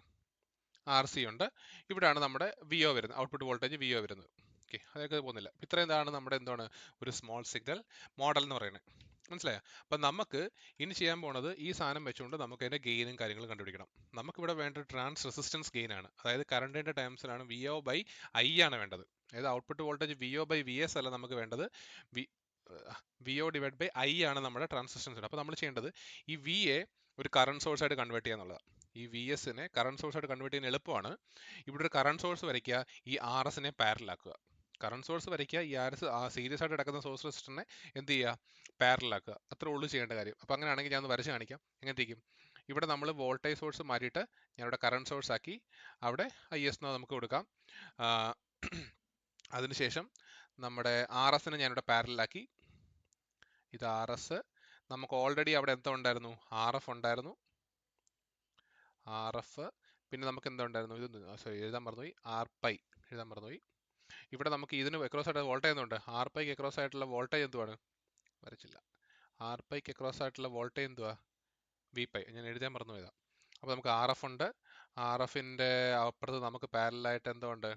RC ഉണ്ട്. ഇവിടെയാണ് നമ്മുടെ VO വരുന്നത്, ഔട്ട്പുട്ട് വോൾട്ടേജ് VO വരുന്നത്. ഓക്കെ, അതൊക്കെ പോകുന്നില്ല. ഇത്രയും ഇതാണ് നമ്മുടെ എന്താണ് ഒരു സ്മോൾ സിഗ്നൽ മോഡൽ എന്ന് പറയുന്നത്. മനസ്സിലായോ? അപ്പം നമുക്ക് ഇനി ചെയ്യാൻ പോണത് ഈ സാധനം വെച്ചുകൊണ്ട് നമുക്ക് അതിൻ്റെ ഗെയിനും കാര്യങ്ങളും കണ്ടുപിടിക്കണം. നമുക്കിവിടെ വേണ്ട ട്രാൻസ് റെസിസ്റ്റൻസ് ഗെയിൻ ആണ്. അതായത് കറണ്ടിൻ്റെ ടേംസിലാണ് VO/I ആണ് വേണ്ടത്. അതായത് ഔട്ട്പുട്ട് വോൾട്ടേജ് VO/VS അല്ല നമുക്ക് വേണ്ടത്, VO/I ആണ് നമ്മുടെ ട്രാൻസിസ്റ്റൻസ്. അപ്പോൾ നമ്മൾ ചെയ്യേണ്ടത് ഈ VA ഒരു കറണ്ട് സോഴ്സ് ആയിട്ട് കൺവേർട്ട് ചെയ്യുക എന്നുള്ളതാണ്. ഈ VSനെ കറണ്ട് സോഴ്സ് ആയിട്ട് കൺവേർട്ട് ചെയ്യാൻ എളുപ്പമാണ്. ഇവിടെ ഒരു കറണ്ട് സോഴ്സ് വരയ്ക്കുക, ഈ RSനെ പാരലാക്കുക. കറണ്ട് സോഴ്സ് വരയ്ക്കുക, ഈ സീരീസ് ആയിട്ട് കിടക്കുന്ന സോഴ്സ് റെസിസ്റ്ററിനെ എന്ത് ചെയ്യുക, പാരലാക്കുക. അത്രേ ഉള്ളൂ ചെയ്യേണ്ട കാര്യം. അപ്പോൾ അങ്ങനെയാണെങ്കിൽ ഞാൻ വരച്ച് കാണിക്കാം എങ്ങനെയിരിക്കും. ഇവിടെ നമ്മൾ വോൾട്ടേജ് സോഴ്സ് മാറ്റിയിട്ട് ഞാനിവിടെ കറണ്ട് സോഴ്സ് ആക്കി, അവിടെ IS നമുക്ക് കൊടുക്കാം. അതിനുശേഷം നമ്മുടെ RSനെ ഞാനിവിടെ പാരലാക്കി. ഇത് RS. നമുക്ക് ഓൾറെഡി അവിടെ എന്താ ഉണ്ടായിരുന്നു, RF ഉണ്ടായിരുന്നു, RF. പിന്നെ നമുക്ക് എന്താ ഉണ്ടായിരുന്നു, ഇത് എഴുതാൻ മറന്നുപോയി, RPi എഴുതാൻ മറന്നുപോയി. ഇവിടെ നമുക്ക് ഇതിന് എക്രോസ് ആയിട്ട് വോൾട്ടേജ് എന്തുണ്ട്, RPiക്ക് എക്രോസ് ആയിട്ടുള്ള വോൾട്ടേജ് എന്തുവാണ്, വരച്ചില്ല. RPiക്ക് എക്രോസ് ആയിട്ടുള്ള വോൾട്ടേജ് എന്തുവാ, Vpi. ഞാൻ എഴുതാൻ മറന്നുപോയതാണ്. അപ്പോൾ നമുക്ക് RF ഉണ്ട്, ആർ എഫിൻ്റെ അപ്പുറത്ത് നമുക്ക് പാരലായിട്ട് എന്തോ ഉണ്ട്,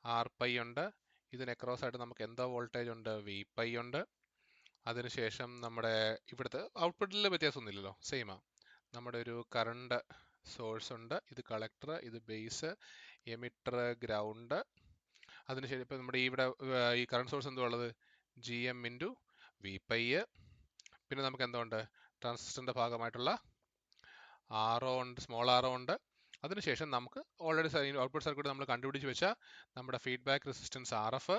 ആർ പൈ ഉണ്ട്. ഇതിന് അക്രോസ് ആയിട്ട് നമുക്ക് എന്തോ വോൾട്ടേജ് ഉണ്ട്, വി പൈ ഉണ്ട്. അതിനുശേഷം നമ്മുടെ ഇവിടുത്തെ ഔട്ട്പുട്ടിൽ വ്യത്യാസമൊന്നുമില്ലല്ലോ, സെയിമാ. നമ്മുടെ ഒരു കറണ്ട് സോഴ്സ് ഉണ്ട്, ഇത് കളക്ടർ, ഇത് ബേസ്, എമിറ്റർ ഗ്രൗണ്ട്. അതിനുശേഷം ഇപ്പം നമ്മുടെ ഇവിടെ ഈ കറണ്ട് സോഴ്സ് എന്തോ ഉള്ളത്, G M into V pi. പിന്നെ നമുക്ക് എന്തുണ്ട്, ട്രാൻസിസ്റ്ററിൻ്റെ ഭാഗമായിട്ടുള്ള ആറോ ഉണ്ട്, സ്മോൾ ആറോ ഉണ്ട്. അതിനുശേഷം നമുക്ക് ഓൾറെഡി ഔട്ട്പുട്ട് സർക്യൂട്ട് നമ്മൾ കണ്ടുപിടിച്ച് വെച്ച നമ്മുടെ ഫീഡ്ബാക്ക് റെസിസ്റ്റൻസ് ആർ എഫ്,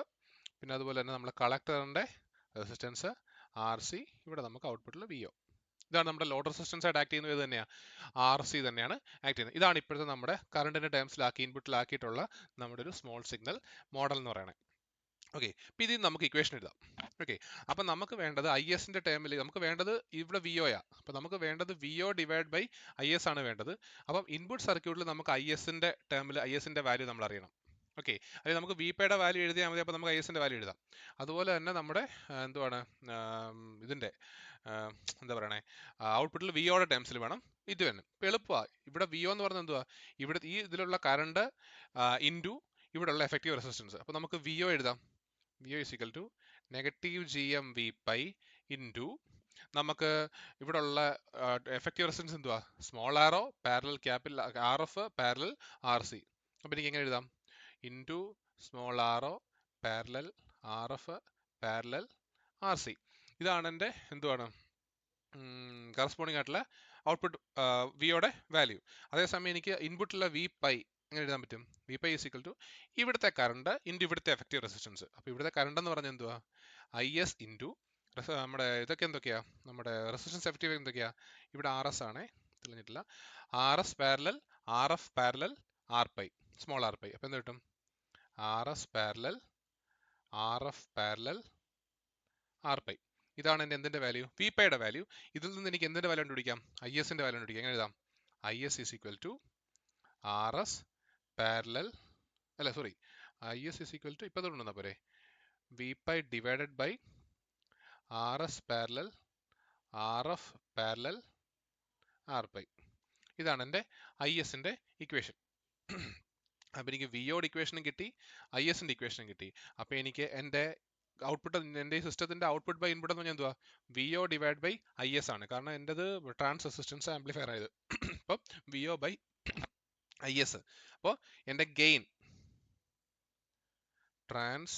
പിന്നെ അതുപോലെ തന്നെ നമ്മുടെ കളക്ടറിൻ്റെ റെസിസ്റ്റൻസ് ആർ സി, ഇവിടെ നമുക്ക് ഔട്ട്പുട്ടിൽ വി ഒ. ഇതാണ് നമ്മുടെ ലോഡ് റെസിസ്റ്റൻസ് ആയിട്ട് ആക്ട് ചെയ്യുന്നത്. ഇത് തന്നെയാണ് ആർ സി തന്നെയാണ് ആക്ട് ചെയ്യുന്നത്. ഇതാണ് ഇപ്പോഴത്തെ നമ്മുടെ കറണ്ടിൻ്റെ ടേംസിലാക്കി ഇൻപുട്ടിലാക്കിയിട്ടുള്ള നമ്മുടെ ഒരു സ്മോൾ സിഗ്നൽ മോഡൽ എന്ന് പറയുന്നത്. ഓക്കെ, അപ്പോൾ ഇതിൽ നമുക്ക് ഇക്വേഷൻ എഴുതാം. ഓക്കെ, അപ്പം നമുക്ക് വേണ്ടത് ഐ എസിൻ്റെ ടേമിൽ നമുക്ക് വേണ്ടത് ഇവിടെ വി ഒയാ. അപ്പം നമുക്ക് വേണ്ടത് V O divide by I S ആണ് വേണ്ടത്. അപ്പം ഇൻപുട്ട് സർക്യൂട്ടിൽ നമുക്ക് ഐ എസിൻ്റെ ടേമിൽ ഐ എസിൻ്റെ വാല്യൂ നമ്മൾ അറിയണം. ഓക്കെ, അല്ലെങ്കിൽ നമുക്ക് വി പൈയുടെ വാല്യൂ എഴുതിയാൽ മതി, അപ്പോൾ നമുക്ക് ഐ എസിൻ്റെ വാല്യൂ എഴുതാം. അതുപോലെ തന്നെ നമ്മുടെ എന്തുവാണ് ഇതിൻ്റെ എന്താ പറയണേ, ഔട്ട്പുട്ടിൽ വി ഒയുടെ ടേംസിൽ വേണം ഇത് വേണം. ഇപ്പോൾ എളുപ്പമാണ്. ഇവിടെ വി ഒ എന്ന് പറഞ്ഞാൽ എന്തുവാ, ഇവിടെ ഈ ഇതിലുള്ള കറണ്ട് ഇൻറ്റു ഇവിടെയുള്ള എഫക്റ്റീവ് റെസിസ്റ്റൻസ്. അപ്പോൾ നമുക്ക് വി ഒ എഴുതാം. V O is equal to negative G M V pi into നമുക്ക് ഇവിടെ ഉള്ള എഫക്റ്റീവ് റെസിസ്റ്റൻസ് എന്തുവാ, small R O parallel capital R F parallel R C. അപ്പം എനിക്ക് എങ്ങനെ എഴുതാം, into small R O parallel R F parallel R C. ഇതാണ് എൻ്റെ എന്തുവാണ് കറസ്പോണ്ടിങ് ആയിട്ടുള്ള ഔട്ട്പുട്ട് വിയുടെ വാല്യൂ. അതേസമയം എനിക്ക് ഇൻപുട്ടിലുള്ള വി പൈ എങ്ങനെ എഴുതാൻ പറ്റും, V pi is equal to ഇവിടുത്തെ കറണ്ട് ഇൻറ്റു ഇവിടുത്തെ എഫക്റ്റീവ് റെസിസ്റ്റൻസ്. അപ്പോൾ ഇവിടുത്തെ കറണ്ട് എന്ന് പറഞ്ഞാൽ എന്തുവാ, ഐ എസ് ഇൻറ്റു നമ്മുടെ ഇതൊക്കെ എന്തൊക്കെയാ, നമ്മുടെ റെസിസ്റ്റൻസ് എഫക്റ്റീവ് എന്തൊക്കെയാ, ഇവിടെ ആർ എസ് ആണേ, തെളിഞ്ഞിട്ടില്ല, R S parallel R F parallel R pi, small R pi. അപ്പോൾ എന്ത് കിട്ടും, R S parallel R F parallel R pi. ഇതാണ് എൻ്റെ എന്തിൻ്റെ വാല്യൂ, വി പൈയുടെ വാല്യൂ. ഇതിൽ നിന്ന് എനിക്ക് എന്തിൻ്റെ വാല്യൂ കണ്ടുപിടിക്കാം, ഐ എസിൻ്റെ വാല്യൂ കണ്ടുപിടിക്കാം. എങ്ങനെ എഴുതാം, I S is equal to R S parallel, അല്ല sorry, I S is equal to ഇപ്പോൾ തൊണ്ടെന്നാ പോരെ, V pi divided by R S parallel R F parallel R pi. ഇതാണ് എൻ്റെ ഐ എസിൻ്റെ ഇക്വേഷൻ. അപ്പോൾ എനിക്ക് വി ഒയുടെ ഇക്വേഷനും കിട്ടി, ഐ എസിൻ്റെ ഇക്വേഷനും കിട്ടി. അപ്പോൾ എനിക്ക് എൻ്റെ ഔട്ട്പുട്ട്, എൻ്റെ ഈ സിസ്റ്റത്തിൻ്റെ ഔട്ട്പുട്ട് ബൈ ഇൻപുട്ട് എന്ന് പറഞ്ഞാൽ എന്തുവാ, V O divide by I S ആണ്. കാരണം എൻ്റെത് ട്രാൻസ് റെസിസ്റ്റൻസ് ആംപ്ലിഫയർ ആയത്. അപ്പം V O by I S. അപ്പോൾ എൻ്റെ ഗെയിൻ, ട്രാൻസ്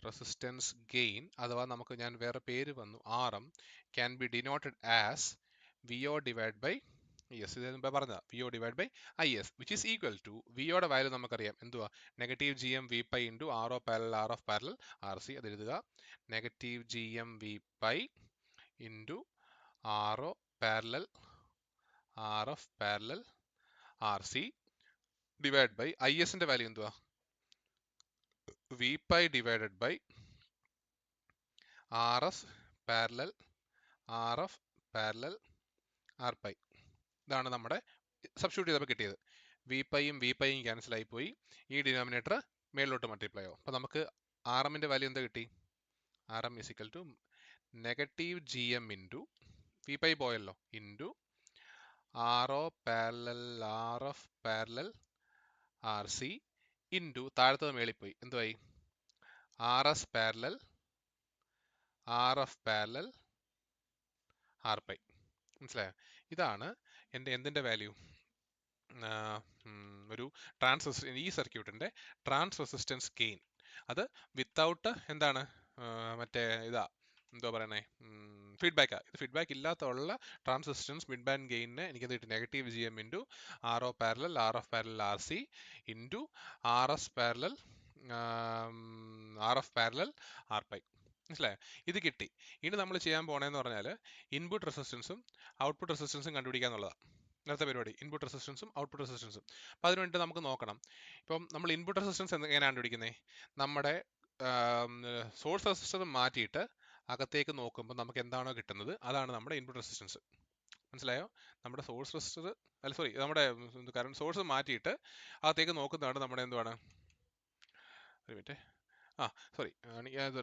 റെസിസ്റ്റൻസ് ഗെയിൻ, അഥവാ നമുക്ക് ഞാൻ വേറെ പേര് വന്നു R M, can be denoted as V O divide by yes, ഇത് മുമ്പേ പറഞ്ഞതാ, V O divide by I S, which is equal to വിയുടെ വാല്യൂ നമുക്കറിയാം എന്തുവാ, negative G M V pi into R O parallel R of parallel R C. അത് എഴുതുക, negative G M V pi into R O parallel R of parallel R C divide by I എസിൻ്റെ value എന്തുവാ, V pi divided by R S parallel R F parallel R pi. ഇതാണ് നമ്മുടെ substitute ചെയ്തപ്പോൾ കിട്ടിയത്. V പൈയും V പൈയും cancel ആയി പോയി, ഈ ഡിനോമിനേറ്റർ മേളിലോട്ട് മൾട്ടിപ്ലൈ ആവും. അപ്പോൾ നമുക്ക് ആർ എമ്മിൻ്റെ വാല്യൂ എന്താ കിട്ടി, R M is equal to negative G M into V pi പോയല്ലോ into R O parallel R F parallel R C into താഴത്തത് മേളിൽ പോയി എന്തുവായി, R S parallel R F parallel R pi. മനസ്സിലായോ, ഇതാണ് എൻ്റെ എന്തിൻ്റെ വാല്യൂ, ഒരു ഈ സർക്യൂട്ടിൻ്റെ ട്രാൻസ് റെസിസ്റ്റൻസ് ഗെയിൻ. അത് വിത്തൗട്ട് എന്താണ് മറ്റേ ഇതാ എന്തോ പറയണേ, ഫീഡ്ബാക്കാണ്. ഇത് ഫീഡ്ബാക്ക് ഇല്ലാത്തുള്ള ട്രാൻസ് റെസിസ്റ്റൻസ് മിഡ് ബാൻഡ് ഗെയിനിന് എനിക്കത് കിട്ടി negative G M into R O parallel R F parallel R C into R S parallel R F parallel R pi. മനസ്സിലായോ, ഇത് കിട്ടി. ഇനി നമ്മൾ ചെയ്യാൻ പോണേന്ന് പറഞ്ഞാൽ ഇൻപുട്ട് റെസിസ്റ്റൻസും ഔട്ട്പുട്ട് റെസിസ്റ്റൻസും കണ്ടുപിടിക്കുക എന്നുള്ളതാണ് നേരത്തെ പരിപാടി, ഇൻപുട്ട് റെസിസ്റ്റൻസും ഔട്ട്പുട്ട് റെസിസ്റ്റൻസും. അപ്പോൾ അതിന് വേണ്ടി നമുക്ക് നോക്കണം, ഇപ്പം നമ്മൾ ഇൻപുട്ട് റെസിസ്റ്റൻസ് എങ്ങനെയാണ് കണ്ടുപിടിക്കുന്നത്, നമ്മുടെ സോഴ്സ് റെസിസ്റ്റർ മാറ്റിയിട്ട് അകത്തേക്ക് നോക്കുമ്പോൾ നമുക്ക് എന്താണോ കിട്ടുന്നത് അതാണ് നമ്മുടെ ഇൻപുട്ട് റെസിസ്റ്റൻസ്. മനസ്സിലായോ, നമ്മുടെ സോഴ്സ് റെസിസ്റ്റർ അല്ല സോറി നമ്മുടെ കറണ്ട് സോഴ്സ് മാറ്റിയിട്ട് അകത്തേക്ക് നോക്കുന്നതാണ് നമ്മുടെ എന്തുവാണ്, ഒരു മിനിറ്റ്, സോറി,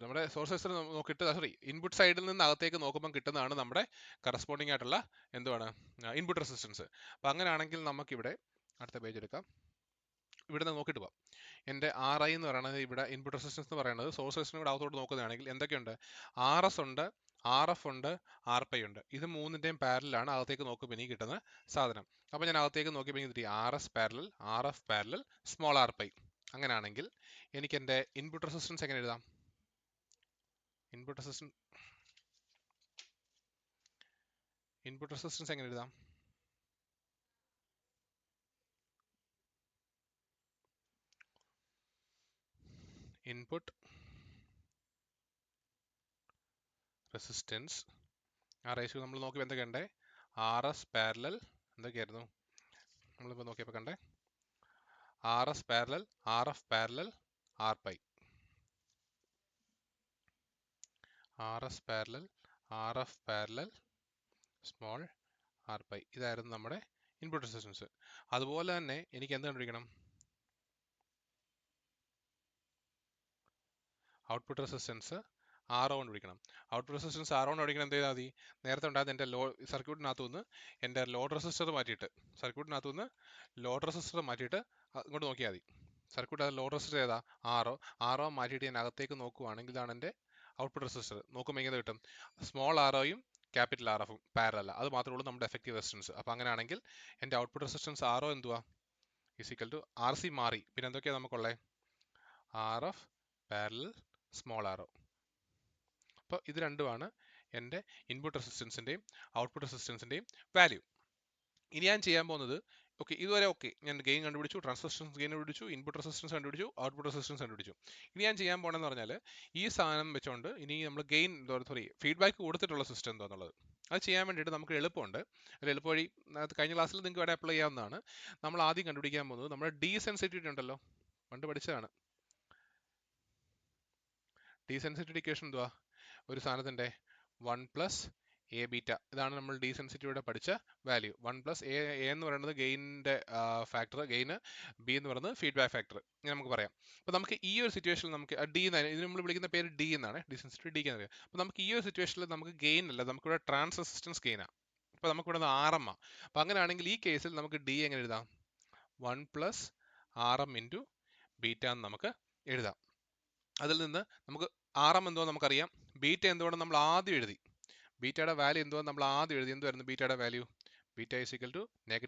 നമ്മുടെ സോഴ്സ് രജിസ്റ്റർ നോക്കിയിട്ട് സോറി ഇൻപുട്ട് സൈഡിൽ നിന്ന് അകത്തേക്ക് നോക്കുമ്പോൾ കിട്ടുന്നതാണ് നമ്മുടെ കറസ്പോണ്ടിങ് ആയിട്ടുള്ള എന്തുവാണ് ഇൻപുട്ട് റെസിസ്റ്റൻസ്. അപ്പോൾ അങ്ങനെയാണെങ്കിൽ നമുക്കിവിടെ അടുത്ത പേജ് എടുക്കാം. ഇവിടെ നിന്ന് നോക്കിയിട്ട് പോവാം. എൻ്റെ RI എന്ന് പറയുന്നത് ഇവിടെ ഇൻപുട്ട് റെസിസ്റ്റൻസ് എന്ന് പറയുന്നത് സോഴ്സ് റെസിസ്റ്റൻസ് കൂടെ അകത്തോട്ട് നോക്കുകയാണെങ്കിൽ എന്തൊക്കെയുണ്ട്? RS ഉണ്ട്, RF ഉണ്ട്, RPi ഉണ്ട്. ഇത് മൂന്നിൻ്റെയും പാരലാണ് അകത്തേക്ക് നോക്കുമ്പോൾ എനിക്ക് കിട്ടുന്ന സാധനം. അപ്പോൾ ഞാൻ അകത്തേക്ക് നോക്കിയപ്പോൾ എനിക്ക് കിട്ടി RS parallel, RF parallel, small RPi. അങ്ങനെയാണെങ്കിൽ എനിക്ക് എൻ്റെ ഇൻപുട്ട് റെസിസ്റ്റൻസ് എങ്ങനെ എഴുതാം? ഇൻപുട്ട് റെസിസ്റ്റൻസ് എങ്ങനെ എഴുതാം? ഇൻപുട്ട് റെസിസ്റ്റൻസ് ആ റേഷ്യോ നമ്മൾ നോക്കിയപ്പോൾ എന്തൊക്കെയുണ്ട്? RS പാരലൽ എന്തൊക്കെയായിരുന്നു നമ്മളിപ്പോൾ നോക്കിയപ്പോൾ കണ്ടേ? RS parallel, RF parallel, RPi. RS parallel, RF parallel, small RPi. ഇതായിരുന്നു നമ്മുടെ ഇൻപുട്ട് റെസിസ്റ്റൻസ്. അതുപോലെ തന്നെ എനിക്ക് എന്ത് കണ്ടുപിടിക്കണം? ഔട്ട്പുട്ട് റെസിസ്റ്റൻസ് RO കണ്ടുപിടിക്കണം. ഔട്ട്പുട്ട് റെസിസ്റ്റൻസ് RO കണ്ടുപിടിക്കണം. എന്ത് ചെയ്താൽ മതി? നേരത്തെ ഉണ്ടായിരുന്ന എൻ്റെ സർക്യൂട്ടിനകത്തു നിന്ന് എൻ്റെ ലോഡ് റെസിസ്റ്റർ മാറ്റിയിട്ട് ഇങ്ങോട്ട് നോക്കിയാൽ മതി. സർക്യൂട്ട് ലോഡ് റെസിസ്റ്റർ ഏതാ? RO മാറ്റിയിട്ട് ഞാൻ അകത്തേക്ക് നോക്കുവാണെങ്കിൽ ഇതാണ് എൻ്റെ ഔട്ട്പുട്ട് റെസിസ്റ്റർ. നോക്കുമ്പോൾ എങ്ങനെ കിട്ടും? സ്മോൾ ROയും ക്യാപിറ്റൽ RFും പാരലല്ല. അത് മാത്രമേ ഉള്ളൂ നമ്മുടെ എഫക്റ്റീവ് റെസിസ്റ്റൻസ്. അപ്പോൾ അങ്ങനെയാണെങ്കിൽ എൻ്റെ ഔട്ട്പുട്ട് റെസിസ്റ്റൻസ് RO എന്തുവാ? ഈക്വൽ ടു RC മാറി. പിന്നെ എന്തൊക്കെയാണ് നമുക്കുള്ളത്? RF parallel, small RO. അപ്പോൾ ഇത് രണ്ടുമാണ് എൻ്റെ ഇൻപുട്ട് റെസിസ്റ്റൻസിൻ്റെയും ഔട്ട്പുട്ട് റെസിസ്റ്റൻസിൻ്റെയും വാല്യൂ. ഇനി ഞാൻ ചെയ്യാൻ പോകുന്നത് ഇതുവരെ ഞാൻ ഗെയിൻ കണ്ടുപിടിച്ചു, ട്രാൻസ്ഫർ റെസിസ്റ്റൻസ് ഗെയിൻ കണ്ടുപിടിച്ചു, ഇൻപുട്ട് റെസിസ്റ്റൻസ് കണ്ടുപിടിച്ചു, ഔട്ട്പുട്ട് റെസിസ്റ്റൻസ് കണ്ടുപിടിച്ചു. ഇനി ഞാൻ ചെയ്യാൻ പോകണമെന്ന് പറഞ്ഞാൽ ഈ സാധനം വെച്ചുകൊണ്ട് ഇനി നമ്മൾ ഫീഡ്ബാക്ക് കൊടുത്തിട്ടുള്ള സിസ്റ്റം എന്താണെന്നുള്ളത് അത് ചെയ്യാൻ വേണ്ടിയിട്ട് നമുക്ക് എളുപ്പമുണ്ട്. ഒരു എളുപ്പ വഴി കഴിഞ്ഞ ക്ലാസ്സിൽ നിങ്ങൾക്ക് ഇവിടെ അപ്ലൈ ചെയ്യാവുന്നതാണ്. നമ്മൾ ആദ്യം കണ്ടുപിടിക്കാൻ പോകുന്നത് നമ്മുടെ ഡീസെൻസിറ്റിവിറ്റി ഉണ്ടല്ലോ, പണ്ട് പഠിച്ചതാണ്. ഡീസെൻസിറ്റിവിറ്റി ഇക്വേഷൻ എന്തുവാ? ഒരു സാധനത്തിൻ്റെ 1 + a ബീറ്റ. ഇതാണ് നമ്മൾ ഡീസെൻസിറ്റിവിറ്റിയുടെ പഠിച്ച വാല്യൂ. 1 + a എന്ന് പറയുന്നത് ഗെയിനിൻ്റെ ഫാക്ടർ, ഗെയിന്, ബി എന്ന് പറയുന്നത് ഫീഡ്ബാക്ക് ഫാക്ടർ. ഇങ്ങനെ നമുക്ക് പറയാം. അപ്പോൾ നമുക്ക് ഈ ഒരു സിറ്റുവേഷനിൽ നമുക്ക് ഡി എന്നാണ് ഇതിന് നമ്മൾ വിളിക്കുന്ന പേര് ഡി എന്നാണ്, ഡീസെൻസിറ്റിവിറ്റി ഡി എന്ന്. അപ്പോൾ നമുക്ക് ഈ ഒരു സിറ്റുവേഷനിൽ നമുക്ക് ഗെയിൻ അല്ല, നമുക്കിവിടെ ട്രാൻസ് റെസിസ്റ്റൻസ് ഗെയിനാണ്. അപ്പോൾ നമുക്കിവിടെ RM ആണ്. അപ്പോൾ അങ്ങനെയാണെങ്കിൽ ഈ കേസിൽ നമുക്ക് ഡി എങ്ങനെ എഴുതാം? 1 + RM × ബീറ്റ എന്ന് നമുക്ക് എഴുതാം. അതിൽ നിന്ന് നമുക്ക് RM എന്തോ നമുക്കറിയാം, ബീറ്റ എന്തുകൊണ്ട് നമ്മൾ ആദ്യം എഴുതി, ബീറ്റയുടെ വാല്യൂ എന്തുവാ നമ്മൾ ആദ്യം എഴുതി. എന്തുവായിരുന്നു ബീറ്റയുടെ value? Beta is equal to -1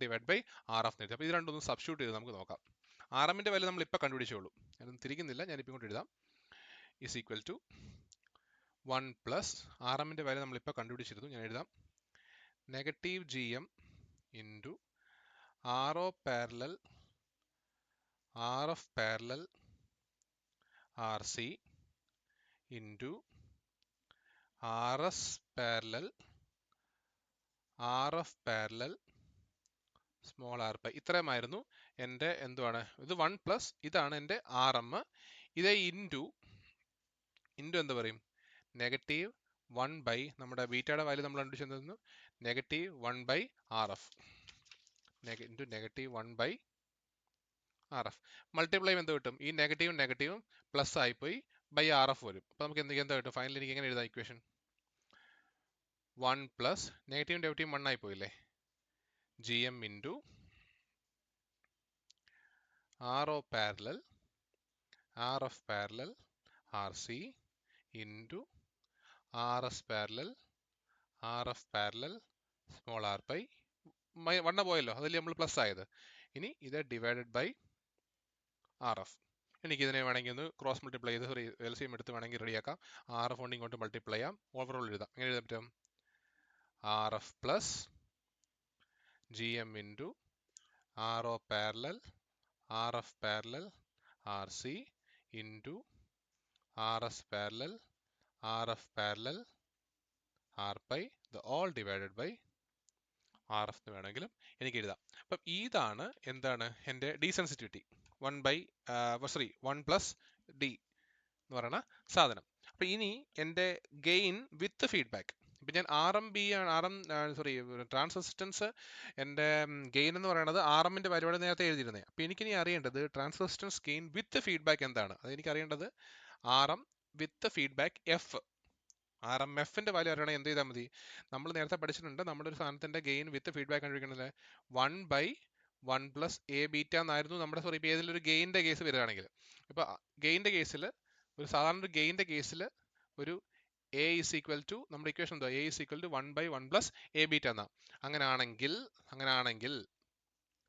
/ RF എന്ന് എഴുതി. അപ്പോൾ ഇത് രണ്ടൊന്നും സബ്സ്റ്റിറ്റ്യൂട്ട് ചെയ്ത് നമുക്ക് നോക്കാം. RMൻ്റെ വാല്യൂ നമ്മൾ ഇപ്പോൾ കണ്ടുപിടിച്ചോളൂ, ഞാനൊന്നും തിരിക്കുന്നില്ല, ഞാനിപ്പോൾ ഇങ്ങോട്ട് എഴുതാം. ഈസ് ഈക്വൽ ടു 1 + RMൻ്റെ വാല്യൂ നമ്മളിപ്പോൾ കണ്ടുപിടിച്ചിരുന്നു, ഞാൻ എഴുതാം. -GM × RO parallel, RF parallel, RC × RS parallel, RF parallel, small RPi. ഇത്രയുമായിരുന്നു എൻ്റെ എന്തുവാണ് ഇത് 1 + ഇതാണ് എൻ്റെ RM. ഇതേ ഇൻറ്റു എന്ത് പറയും? -1 / നമ്മുടെ ബീറ്റയുടെ വാല്യൂ നമ്മൾ കണ്ടുപിടിച്ചെന്നു -1 / RF -1 / RF. മൾട്ടിപ്ലൈ എന്ത് കിട്ടും? ഈ നെഗറ്റീവും പ്ലസ് ആയിപ്പോയി ബൈ RF വരും. അപ്പോൾ നമുക്ക് എന്താ കിട്ടും? ഫൈനലി എനിക്ക് എങ്ങനെ എഴുതാം ഇക്വേഷൻ? 1 + നെഗറ്റീവും 1 ആയിപ്പോയില്ലേ? GM × RO parallel, RF parallel, RC × RS parallel, RF parallel, small RPi. 1 പോയല്ലോ, അതിൽ നമ്മൾ പ്ലസ് ആയത്. ഇനി ഇത് ഡിവൈഡഡ് ബൈ RF. എനിക്കിതിനെ വേണമെങ്കിൽ ഒന്ന് ക്രോസ് മൾട്ടിപ്ലൈ ചെയ്ത് LCM എടുത്ത് വേണമെങ്കിൽ റെഡിയാക്കാം. RF കൊണ്ട് ഇങ്ങോട്ട് മൾട്ടിപ്ലൈ ചെയ്യാം, ഓവറോൾ എഴുതാം. എങ്ങനെ എഴുതാൻ പറ്റും? RF + GM × RO parallel, RF parallel, RC × RS parallel, RF parallel, RPi, all divided by RF എന്ന് വേണമെങ്കിലും എനിക്ക് എഴുതാം. അപ്പം ഇതാണ് എന്താണ് എൻ്റെ ഡീസെൻസിറ്റിവിറ്റി 1 + D എന്ന് പറയുന്ന സാധനം. അപ്പം ഇനി എൻ്റെ ഗെയിൻ വിത്ത് ഫീഡ്ബാക്ക്. ഇപ്പം ഞാൻ ആർ എം ബി ആണ് സോറി ട്രാൻസ് റെസിസ്റ്റൻസ് എൻ്റെ ഗെയിൻ എന്ന് പറയുന്നത് ആർ എമ്മിൻ്റെ വാല്യൂടെ നേരത്തെ എഴുതിയിരുന്നത്. അപ്പോൾ എനിക്കിനി അറിയേണ്ടത് trans resistance gain with feedback എന്താണ്. അത് എനിക്ക് അറിയേണ്ടത് R M with feedback F. R M എഫിൻ്റെ വാല്യൂ അറിയണമെങ്കിൽ എന്ത് ചെയ്താൽ മതി? നമ്മൾ നേരത്തെ പഠിച്ചിട്ടുണ്ട്, നമ്മുടെ ഒരു സാധനത്തിൻ്റെ ഗെയിൻ വിത്ത് ഫീഡ്ബാക്ക് കണ്ടുപിടിക്കുന്നത് 1/1 പ്ലസ് എ ബീറ്റ എന്നായിരുന്നു നമ്മുടെ. സോറി, ഇപ്പോൾ ഏതെങ്കിലും ഒരു ഗെയിൻ്റെ കേസ് വരികയാണെങ്കിൽ, ഇപ്പോൾ ഗെയിൻ്റെ കേസിൽ ഒരു സാധാരണ ഒരു ഗെയിൻ്റെ കേസിൽ ഒരു എ ഇസ് ഈക്വൽ ടു നമ്മുടെ ഇക്വേഷൻ എന്തോ A is equal to 1/1 plus A beta എന്നാ. അങ്ങനെയാണെങ്കിൽ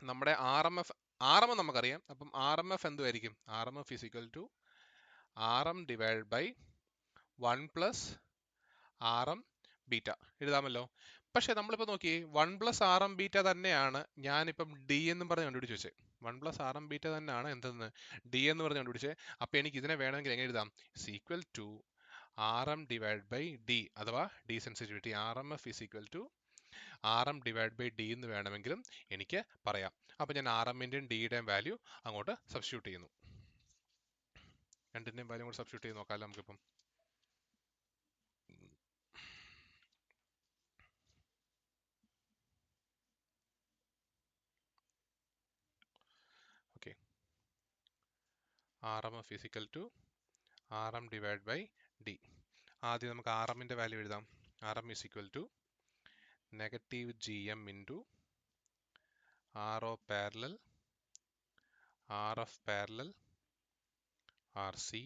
നമ്മുടെ ആർ എം നമുക്കറിയാം. അപ്പം ആർ എം എഫ് എന്തുമായിരിക്കും? R M F is equal to R M divide by 1 plus R M beta എഴുതാമല്ലോ. പക്ഷെ നമ്മളിപ്പോൾ നോക്കി 1 പ്ലസ് ആർ എം ബീറ്റ തന്നെയാണ് ഞാനിപ്പം ഡി എന്നും പറഞ്ഞ് കണ്ടുപിടിച്ച് വെച്ചത്. 1 പ്ലസ് ആർ എം ബീറ്റ തന്നെയാണ് എന്തെന്ന് ഡി എന്ന് പറഞ്ഞ് കണ്ടുപിടിച്ചത്. അപ്പോൾ എനിക്ക് ഇതിനെ വേണമെങ്കിൽ എങ്ങനെ എഴുതാം? Equal to R M divide by D, അഥവാ D sensitivity. R M F is equal to R M divide by D എന്ന് വേണമെങ്കിലും എനിക്ക് പറയാം. അപ്പോൾ ഞാൻ ആർ എമ്മിൻ്റെയും ഡിയുടെയും വാല്യൂ അങ്ങോട്ട് സബ്സ്റ്റിറ്റ്യൂട്ട് ചെയ്യുന്നു. രണ്ടിൻ്റെയും വാല്യൂ അങ്ങോട്ട് സബ്സ്റ്റിറ്റ്യൂട്ട് ചെയ്ത് നോക്കാമല്ലോ നമുക്കിപ്പം. Okay, R M F is equal to R M divide by D. ആദ്യം നമുക്ക് ആർ എമ്മിൻ്റെ വാല്യൂ എഴുതാം. R M is equal to negative G M into R O parallel R F parallel R C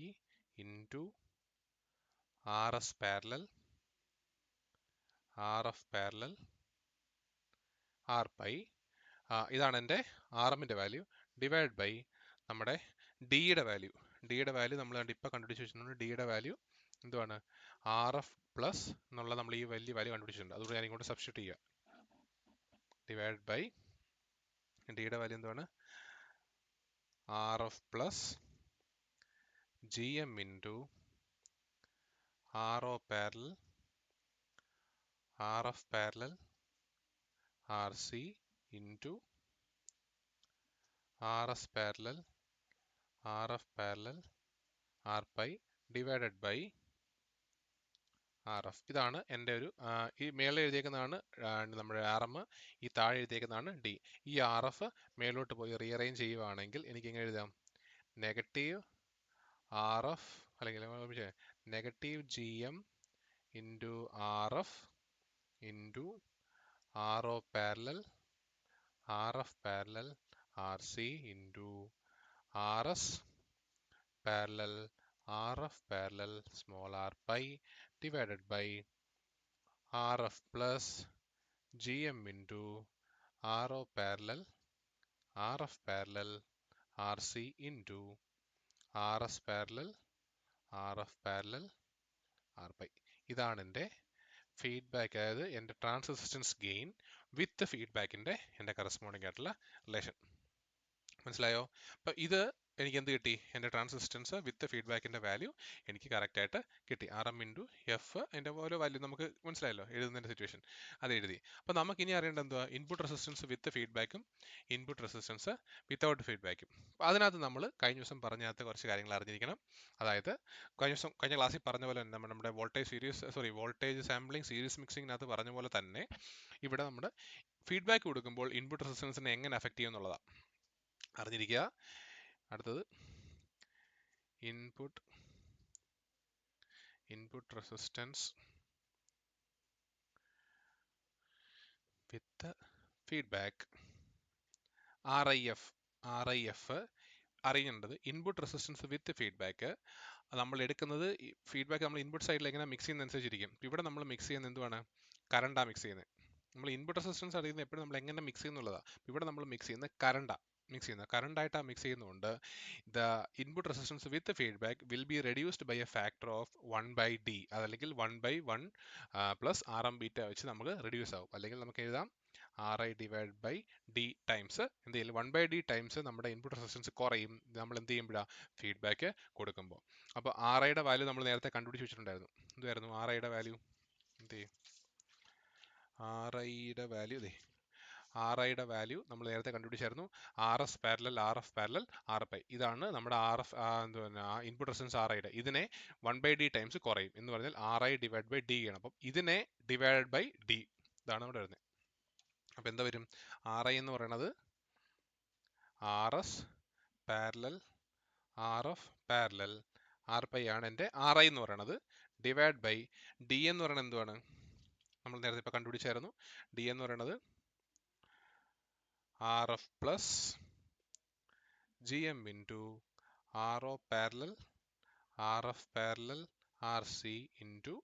into R S parallel R F parallel R pi. ഇതാണ് എൻ്റെ R എമ്മിൻ്റെ value. Divide by നമ്മുടെ ഡിയുടെ value. ഡിയുടെ value നമ്മൾ ഇപ്പോൾ കണ്ടുപിടിച്ച് വെച്ചിട്ടുണ്ട്. ഡിയുടെ വാല്യൂ എന്തുവാണ്? ആർ എഫ് പ്ലസ് എന്നുള്ള നമ്മൾ ഈ വലിയ വാല്യൂ കണ്ടുപിടിച്ചിട്ടുണ്ട്. അതുകൊണ്ട് ഞാൻ ഇങ്ങോട്ട് സബ്സ്റ്റിറ്റ്യൂട്ട് ചെയ്യുക. ഡിവൈഡ് ബൈ ഡിയുടെ വാല്യൂ എന്തുവാണ്? R F plus G M into R O parallel R F parallel R C into R S parallel R F parallel R pi divided by R F. ഇതാണ് എൻ്റെ ഒരു ഈ മേളിൽ എഴുതിയേക്കുന്നതാണ് നമ്മുടെ R M, ഈ താഴെ എഴുതിയേക്കുന്നതാണ് ഡി. ഈ ആർ എഫ് മേലോട്ട് പോയി റീഅറേഞ്ച് ചെയ്യുവാണെങ്കിൽ എനിക്ക് എങ്ങനെ എഴുതാം? നെഗറ്റീവ് ആർ എഫ് അല്ലെങ്കിൽ negative G M into R F into R O parallel R F parallel R C into R S parallel R F parallel small R pi divided by R F plus G M into R O parallel R F parallel R C into R S parallel R F parallel R pi. ഇതാണ് എൻ്റെ feedback, അതായത് എൻ്റെ trans resistance gain വിത്ത് ഫീഡ്ബാക്കിൻ്റെ എൻ്റെ corresponding ആയിട്ടുള്ള relation. മനസ്സിലായോ? അപ്പം ഇത് എനിക്ക് എന്ത് കിട്ടി? എൻ്റെ ട്രാൻസ് റെസിസ്റ്റൻസ് വിത്ത് ഫീഡ്ബാക്കിൻ്റെ വാല്യൂ എനിക്ക് കറക്റ്റായിട്ട് കിട്ടി. ആർ എം ഇൻറ്റു എഫ് അതിൻ്റെ ഓരോ വാല്യൂ നമുക്ക് മനസ്സിലായല്ലോ എഴുതുന്നതിൻ്റെ സിറ്റുവേഷൻ. അത് എഴുതി. അപ്പോൾ നമുക്ക് ഇനി അറിയേണ്ടത് എന്തുവാ? ഇൻപുട്ട് റെസിസ്റ്റൻസ് വിത്ത് ഫീഡ്ബാക്കും ഇൻപുട്ട് റെസിസ്റ്റൻസ് വിത്തൗട്ട് ഫീഡ്ബാക്കും. അപ്പോൾ അതിനകത്ത് നമ്മൾ കഴിഞ്ഞ ദിവസം പറഞ്ഞതിനകത്ത് കുറച്ച് കാര്യങ്ങൾ അറിഞ്ഞിരിക്കണം. അതായത് കഴിഞ്ഞ ക്ലാസ്സിൽ പറഞ്ഞ പോലെ തന്നെ നമ്മുടെ വോൾട്ടേജ് സാമ്പിളിംഗ് സീരീസ് മിക്സിങ്ങിനകത്ത് പറഞ്ഞ പോലെ തന്നെ ഇവിടെ നമ്മുടെ ഫീഡ്ബാക്ക് കൊടുക്കുമ്പോൾ ഇൻപുട്ട് റെസിസ്റ്റൻസിനെ എങ്ങനെ അഫക്റ്റ് ചെയ്യും എന്നുള്ളതാണ് അറിഞ്ഞിരിക്കുക. അടുത്തത് input resistance with feedback RIF അറിയേണ്ടത്. ഇൻപുട്ട് റെസിസ്റ്റൻസ് വിത്ത് ഫീഡ്ബാക്ക് നമ്മൾ എടുക്കുന്നത് ഫീഡ്ബാക്ക് നമ്മൾ ഇൻപുട്ട് സൈഡിൽ എങ്ങനെ മിക്സ് ചെയ്യുന്നതനുസരിച്ചിരിക്കും. ഇവിടെ നമ്മൾ മിക്സ് ചെയ്യുന്നത് എന്തുവാണ്? കറണ്ടാണ് മിക്സ് ചെയ്യുന്നത്. നമ്മൾ ഇൻപുട്ട് റെസിസ്റ്റൻസ് അറിയുന്നത് എപ്പോഴും നമ്മൾ എങ്ങനെ മിക്സ് ചെയ്യുന്നുള്ളതാണ്. ഇവിടെ നമ്മൾ മിക്സ് ചെയ്യുന്നത് കറണ്ടായിട്ടാണ് മിക്സ് ചെയ്യുന്നതുകൊണ്ട് the input resistance with feedback will be reduced by a factor of 1/d, അതല്ലെങ്കിൽ 1/1 പ്ലസ് ആർ എം ബീറ്റ വെച്ച് നമുക്ക് റെഡ്യൂസ് ആവും. അല്ലെങ്കിൽ നമുക്ക് എഴുതാം RI divide by D times എന്ത് ചെയ്യും? 1/d ടൈംസ് നമ്മുടെ ഇൻപുട്ട് റെസിസ്റ്റൻസ് കുറയും നമ്മൾ എന്ത് ചെയ്യുമ്പോഴാണ്? ഫീഡ്ബാക്ക് കൊടുക്കുമ്പോൾ. അപ്പോൾ RIയുടെ വാല്യൂ നമ്മൾ നേരത്തെ കണ്ടുപിടിച്ച് വെച്ചിട്ടുണ്ടായിരുന്നു. എന്തായിരുന്നു RIയുടെ വാല്യൂ? എന്ത് ചെയ്യും? RIയുടെ വാല്യൂ ആർ ഐയുടെ വാല്യൂ നമ്മൾ നേരത്തെ കണ്ടുപിടിച്ചായിരുന്നു. R S parallel R F parallel R pi. ഇതാണ് നമ്മുടെ R F input resistance R ഐയുടെ. ഇതിനെ 1/d ടൈംസ് കുറയും എന്ന് പറഞ്ഞാൽ R I divide by D ആണ്. അപ്പം ഇതിനെ ഡിവൈഡ് ബൈ ഡി, ഇതാണ് നമ്മുടെ വരുന്നത്. അപ്പം എന്താ വരും? ആർ ഐ എന്ന് പറയുന്നത് R S parallel R F parallel R pi ആണ് എൻ്റെ ആർ ഐ എന്ന് പറയുന്നത്. ഡിവൈഡ് ബൈ ഡി എന്ന് പറയുന്നത് എന്തുവാണ്? നമ്മൾ നേരത്തെ ഇപ്പോൾ കണ്ടുപിടിച്ചായിരുന്നു. ഡി എന്ന് പറയുന്നത് R F plus G M into R O parallel R F parallel R C into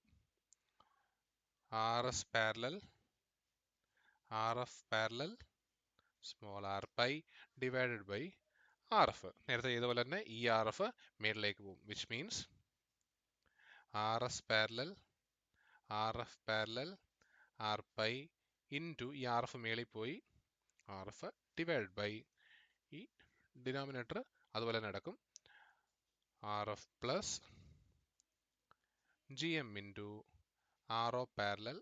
R S parallel R F parallel small R pi divided by R F. നേരത്തെ ചെയ്തപോലെ തന്നെ ഈ ആർ എഫ് മേളിലേക്ക് പോകും. Which means R S parallel R F parallel R pi into ഈ R F മേളിൽ പോയി R F divide by ഈ ഡിനോമിനേറ്റർ അതുപോലെ തന്നെ നടക്കും. R F plus G M into R O parallel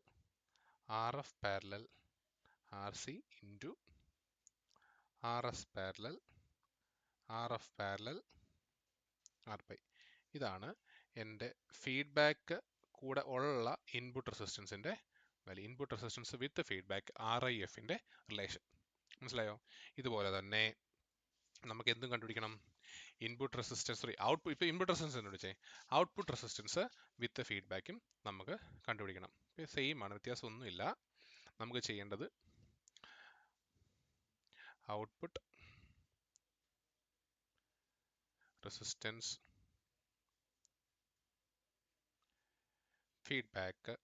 R F parallel R C into R S parallel R F parallel R pi. ഇതാണ് എൻ്റെ feedback കൂടെ ഉള്ള ഇൻപുട്ട് റെസിസ്റ്റൻസിൻ്റെ value. Input resistance with feedback R I എഫിൻ്റെ relation. മനസ്സിലായോ? ഇതുപോലെ തന്നെ നമുക്ക് എന്തും കണ്ടുപിടിക്കണം. Input resistance output. ഇപ്പോൾ ഇൻപുട്ട് റെസിസ്റ്റൻസ് കണ്ടുപിടിച്ചേ, ഔട്ട്പുട്ട് റെസിസ്റ്റൻസ് വിത്ത് ഫീഡ്ബാക്കും നമുക്ക് കണ്ടുപിടിക്കണം. സെയിം ആണ്, വ്യത്യാസമൊന്നുമില്ല. നമുക്ക് ചെയ്യേണ്ടത് output resistance feedback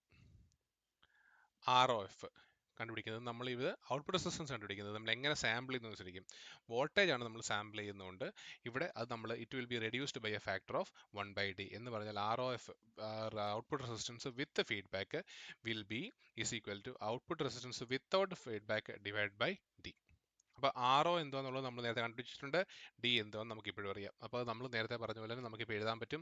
R O F കണ്ടുപിടിക്കുന്നത്. നമ്മൾ ഇത് ഔട്ട്പുട്ട് റെസിസ്റ്റൻസ് കണ്ടുപിടിക്കുന്നത് നമ്മൾ എങ്ങനെ സാമ്പിൾ ചെയ്യുന്നത് അനുസരിക്കും. വോൾട്ടേജ് ആണ് നമ്മൾ സാമ്പിൾ ചെയ്യുന്നതുകൊണ്ട് ഇവിടെ അത് നമ്മൾ it will be reduced by a factor of 1/d എന്ന് പറഞ്ഞാൽ R O F output resistance with feedback will be is equal to output resistance without feedback divide by D. അപ്പോൾ ആർ ഒ എന്താണെന്നുള്ളത് നമ്മൾ നേരത്തെ കണ്ടുപിടിച്ചിട്ടുണ്ട്. ഡി എന്താണെന്ന് നമുക്ക് ഇപ്പോഴും അറിയാം. അപ്പോൾ അത് നമ്മൾ നേരത്തെ പറഞ്ഞ പോലെ തന്നെ നമുക്കിപ്പോൾ എഴുതാൻ പറ്റും.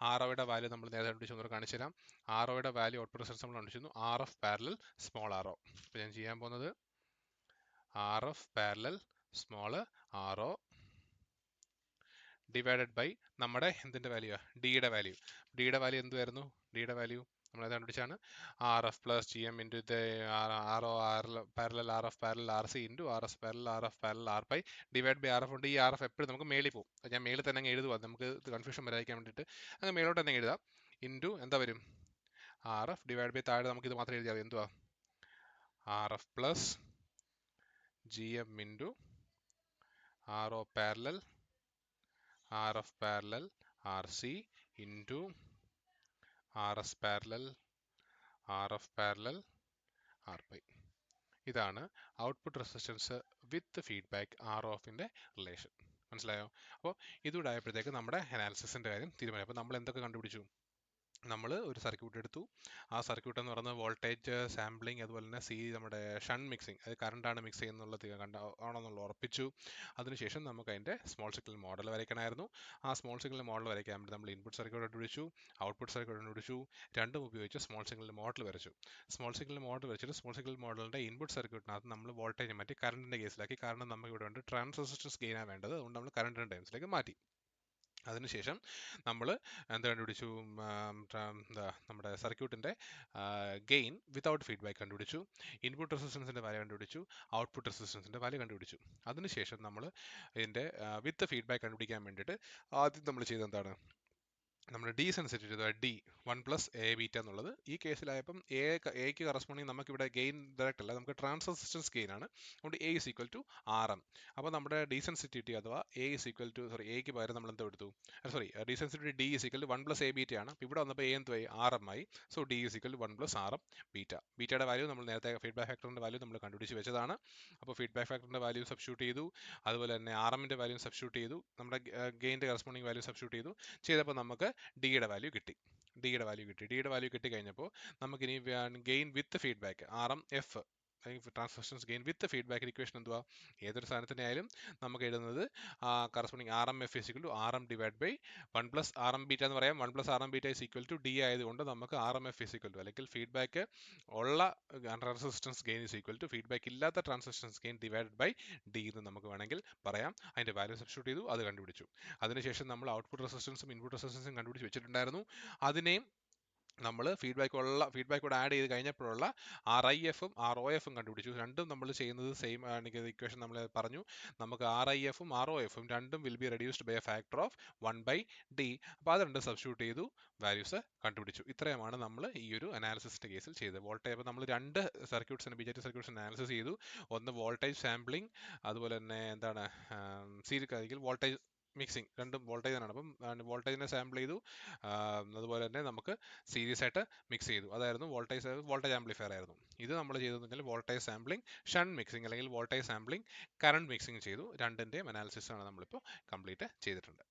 ആർ ഒയുടെ വാല്യൂ നമ്മൾ നേരത്തെ കണ്ടുപിടിച്ചു കാണിച്ചു തരാം. ആർ ഒയുടെ വാല്യൂ ഔട്ട്പുട്ട് റെസിസ്റ്റൻസ് നമ്മൾ കണ്ടുപിടിച്ചു R F parallel small R O. അപ്പോൾ ഞാൻ ചെയ്യാൻ പോകുന്നത് R F parallel small R O divided by നമ്മുടെ എന്തിൻ്റെ വാല്യൂ? ഡിയുടെ വാല്യൂ. ഡിയുടെ വാല്യൂ എന്തുവായിരുന്നു? ഡിയുടെ വാല്യൂ നമ്മൾ അത് കണ്ടുപിടിച്ചാണ് R F plus G M into ഇത് R O R parallel R F parallel R C into R S parallel R F parallel R pi divide by R F ഉണ്ട്. ഈ R F എപ്പോഴും നമുക്ക് മേളിൽ പോകും. ഞാൻ മേളിൽ തന്നെ അങ്ങ് എഴുതുക, നമുക്ക് കൺഫ്യൂഷൻ വരാതിരിക്കാൻ വേണ്ടിയിട്ട് അങ്ങ് മേലോട്ട് തന്നെ എഴുതാം. ഇൻറ്റു എന്താ വരും? ആർ എഫ് ഡിവൈഡ് ബൈ താഴെ നമുക്ക് ഇത് മാത്രം എഴുതിയാൽ മതി. എന്തുവാ? R F plus G M into R O parallel R F parallel R C into R S parallel R F parallel R pi. ഇതാണ് output resistance with feedback R ഓഫിൻ്റെ relation. മനസ്സിലായോ? അപ്പോൾ ഇതുകൂടെ ആയപ്പോഴത്തേക്ക് നമ്മുടെ അനാലിസിസിൻ്റെ കാര്യം തീരുമാനം. അപ്പോൾ നമ്മൾ എന്തൊക്കെ കണ്ടുപിടിച്ചു? നമ്മൾ ഒരു സർക്യൂട്ട് എടുത്തു. ആ സർക്യൂട്ട് എന്ന് പറയുന്നത് വോൾട്ടേജ് സാമ്പിളിങ് അതുപോലെ തന്നെ നമ്മുടെ ഷണ്ട് മിക്സിങ്, അത് കറണ്ടാണ് മിക്സ് ചെയ്യുന്നുള്ളത് ആണെന്നുള്ള ഉറപ്പിച്ചു. അതിനുശേഷം നമുക്ക് അതിൻ്റെ സ്മോൾ സിഗ്നൽ മോഡൽ വരയ്ക്കണമായിരുന്നു. ആ സ്മോൾ സിഗ്നൽ മോഡൽ വരയ്ക്കാൻ വേണ്ടി നമ്മൾ ഇൻപുട്ട് സർക്യൂട്ട് കണ്ടുപിടിച്ചു, ഔട്ട്പുട്ട് സർക്യൂട്ട് കണ്ടുപിടിച്ചു. രണ്ടും ഉപയോഗിച്ച് സ്മോൾ സിഗ്നൽ മോഡൽ വരച്ചു. സ്മോൾ സിഗ്നൽ മോഡൽ വരച്ചിട്ട് സ്മോൾ സിഗ്നൽ മോഡലിൻ്റെ ഇൻപുട്ട് സർക്യൂട്ടിനകത്ത് നമ്മൾ വോൾട്ടേജ് മാറ്റി കറണ്ടിൻ്റെ കേസിലാക്കി. കാരണം നമുക്ക് ഇവിടെ ഉണ്ട് ട്രാൻസ് റെസിസ്റ്റൻസ് ഗെയിനാണ് വേണ്ടത്, അതുകൊണ്ട് നമ്മൾ കറണ്ടിൻ്റെ ടൈംസിലേക്ക് മാറ്റി. അതിനുശേഷം നമ്മൾ എന്താ കണ്ടുപിടിച്ചു? എന്താ നമ്മുടെ സർക്യൂട്ടിൻ്റെ ഗെയിൻ വിതൗട്ട് ഫീഡ്ബാക്ക് കണ്ടുപിടിച്ചു. ഇൻപുട്ട് റെസിസ്റ്റൻസിൻ്റെ വാല്യൂ കണ്ടുപിടിച്ചു. ഔട്ട്പുട്ട് റെസിസ്റ്റൻസിൻ്റെ വാല്യൂ കണ്ടുപിടിച്ചു. അതിനുശേഷം നമ്മൾ ഇതിൻ്റെ വിത്ത് ഫീഡ്ബാക്ക് കണ്ടുപിടിക്കാൻ വേണ്ടിയിട്ട് ആദ്യം നമ്മൾ ചെയ്തത് എന്താണ്? നമ്മുടെ D sensitivity D 1 plus A beta എന്നുള്ളത് ഈ കേസിലായപ്പം എക്ക് കറസ്പോണ്ടിങ് നമുക്കിവിടെ ഗെയിൻ ഡയറക്റ്റ് അല്ല, നമുക്ക് ട്രാൻസ് റെസിസ്റ്റൻസ് ഗെയിൻ ആണ്. അതുകൊണ്ട് A is equal to R M. അപ്പോൾ നമ്മുടെ ഡി സെൻസിറ്റിവിറ്റി അഥവാ എ ഇസ് ഈക്വൽ ടു എക്ക് പകരം നമ്മൾ എന്താ എടുത്തു? D sensitivity D is equal to 1 plus A beta ആണ്. അപ്പോൾ ഇവിടെ വന്നപ്പോൾ എ എന്തുമായി? ആർ എം ആയി. So D is equal to 1 plus R M beta. ബീറ്റയുടെ വാല്യൂ നമ്മൾ നേരത്തെ ഫീഡ്ബാക്ക് ഫാക്ടറിൻ്റെ വാല്യൂ നമ്മൾ കണ്ടുപിടിച്ച് വെച്ചതാണ്. അപ്പോൾ ഫീഡ്ബാക്ക് ഫാക്ടറിൻ്റെ വാല്യൂ സബ്സ്റ്റിറ്റ്യൂട്ട് ചെയ്തു, അതുപോലെ തന്നെ ആർ എമ്മിൻ്റെ വാല്യൂ സബ്സ്റ്റിറ്റ്യൂട്ട് ചെയ്തു, നമ്മുടെ ഗെയിൻ്റെ കറസ്പോണ്ടിങ് വാല്യൂ സബ്സ്റ്റിറ്റ്യൂട്ട് ചെയ്തപ്പോൾ നമുക്ക് ഡിയുടെ വാല്യൂ കിട്ടി. ഡിയുടെ വാല്യൂ കിട്ടി കഴിഞ്ഞപ്പോൾ നമുക്കിനി gain with feedback R M F trans gain with feedback equation എന്തുവാ, ഏതൊരു സാധനത്തിൻ്റെ ആയാലും നമുക്ക് എഴുതുന്നത് corresponding R M F is equal to R M divide by 1 + R M beta എന്ന് പറയാം. 1 + R M beta is equal to D ആയതുകൊണ്ട് നമുക്ക് R M F is equal to, അല്ലെങ്കിൽ ഫീഡ്ബാക്ക് ഉള്ള transresistance gain is equal to feedback ഇല്ലാത്ത transresistance gain divide by D എന്ന് നമുക്ക് വേണമെങ്കിൽ പറയാം. അതിൻ്റെ വാല്യൂ സബ്സ്റ്റിറ്റ്യൂട്ട് ചെയ്തു, അത് കണ്ടുപിടിച്ചു. അതിനുശേഷം നമ്മൾ ഔട്ട്പുട്ട് റെസിസ്റ്റൻസും ഇൻപുട്ട് റെസിസ്റ്റൻസും കണ്ടുപിടിച്ച് വെച്ചിട്ടുണ്ടായിരുന്നു. അതിനെയും നമ്മൾ ഫീഡ്ബാക്കോട് ആഡ് ചെയ്ത് കഴിഞ്ഞപ്പോഴുള്ള ആർ ഐ എഫും ആർ ഒ എഫും കണ്ടുപിടിച്ചു. രണ്ടും നമ്മൾ ചെയ്യുന്നത് സെയിം ആണെങ്കിൽ ഇക്വേഷൻ നമ്മൾ പറഞ്ഞു. നമുക്ക് ആർ ഐ എഫും ആർ ഒ എഫും രണ്ടും will be reduced by a factor of 1/d. അപ്പോൾ അത് രണ്ടും സബ്സ്റ്റിറ്റ്യൂട്ട് ചെയ്തു, വാല്യൂസ് കണ്ടുപിടിച്ചു. ഇത്രയുമാണ് നമ്മൾ ഈ ഒരു അനാലിസിസിന്റെ കേസിൽ ചെയ്തത്. വോൾട്ടേജ്, അപ്പോൾ നമ്മൾ രണ്ട് സർക്യൂട്ട്സിന് BJT സർക്യൂട്ട്സ് അനാലിസിസ് ചെയ്തു. ഒന്ന് വോൾട്ടേജ് സാമ്പിളിംഗ്, അതുപോലെ തന്നെ എന്താണ് സീരീസ് വോൾട്ടേജ് മിക്സിംഗ്, രണ്ടും വോൾട്ടേജ് ആണ്. അപ്പം വോൾട്ടേജിനെ സാമ്പിൾ ചെയ്തു, അതുപോലെ തന്നെ നമുക്ക് സീരീസ് ആയിട്ട് മിക്സ് ചെയ്തു. അതായിരുന്നു വോൾട്ടേജ് ആംപ്ലിഫയർ ആയിരുന്നു. ഇത് നമ്മൾ ചെയ്തതെങ്കിൽ വോൾട്ടേജ് സാമ്പിളിംഗ്, ഷണ്ട് മിക്സിംഗ് അല്ലെങ്കിൽ വോൾട്ടേജ് സാമ്പിളിംഗ്, കറണ്ട് മിക്സിംഗ് ചെയ്തു. രണ്ടിൻ്റെയും അനാലിസിസ് ആണ് നമ്മളിപ്പോൾ കംപ്ലീറ്റ് ചെയ്തിട്ടുണ്ട്.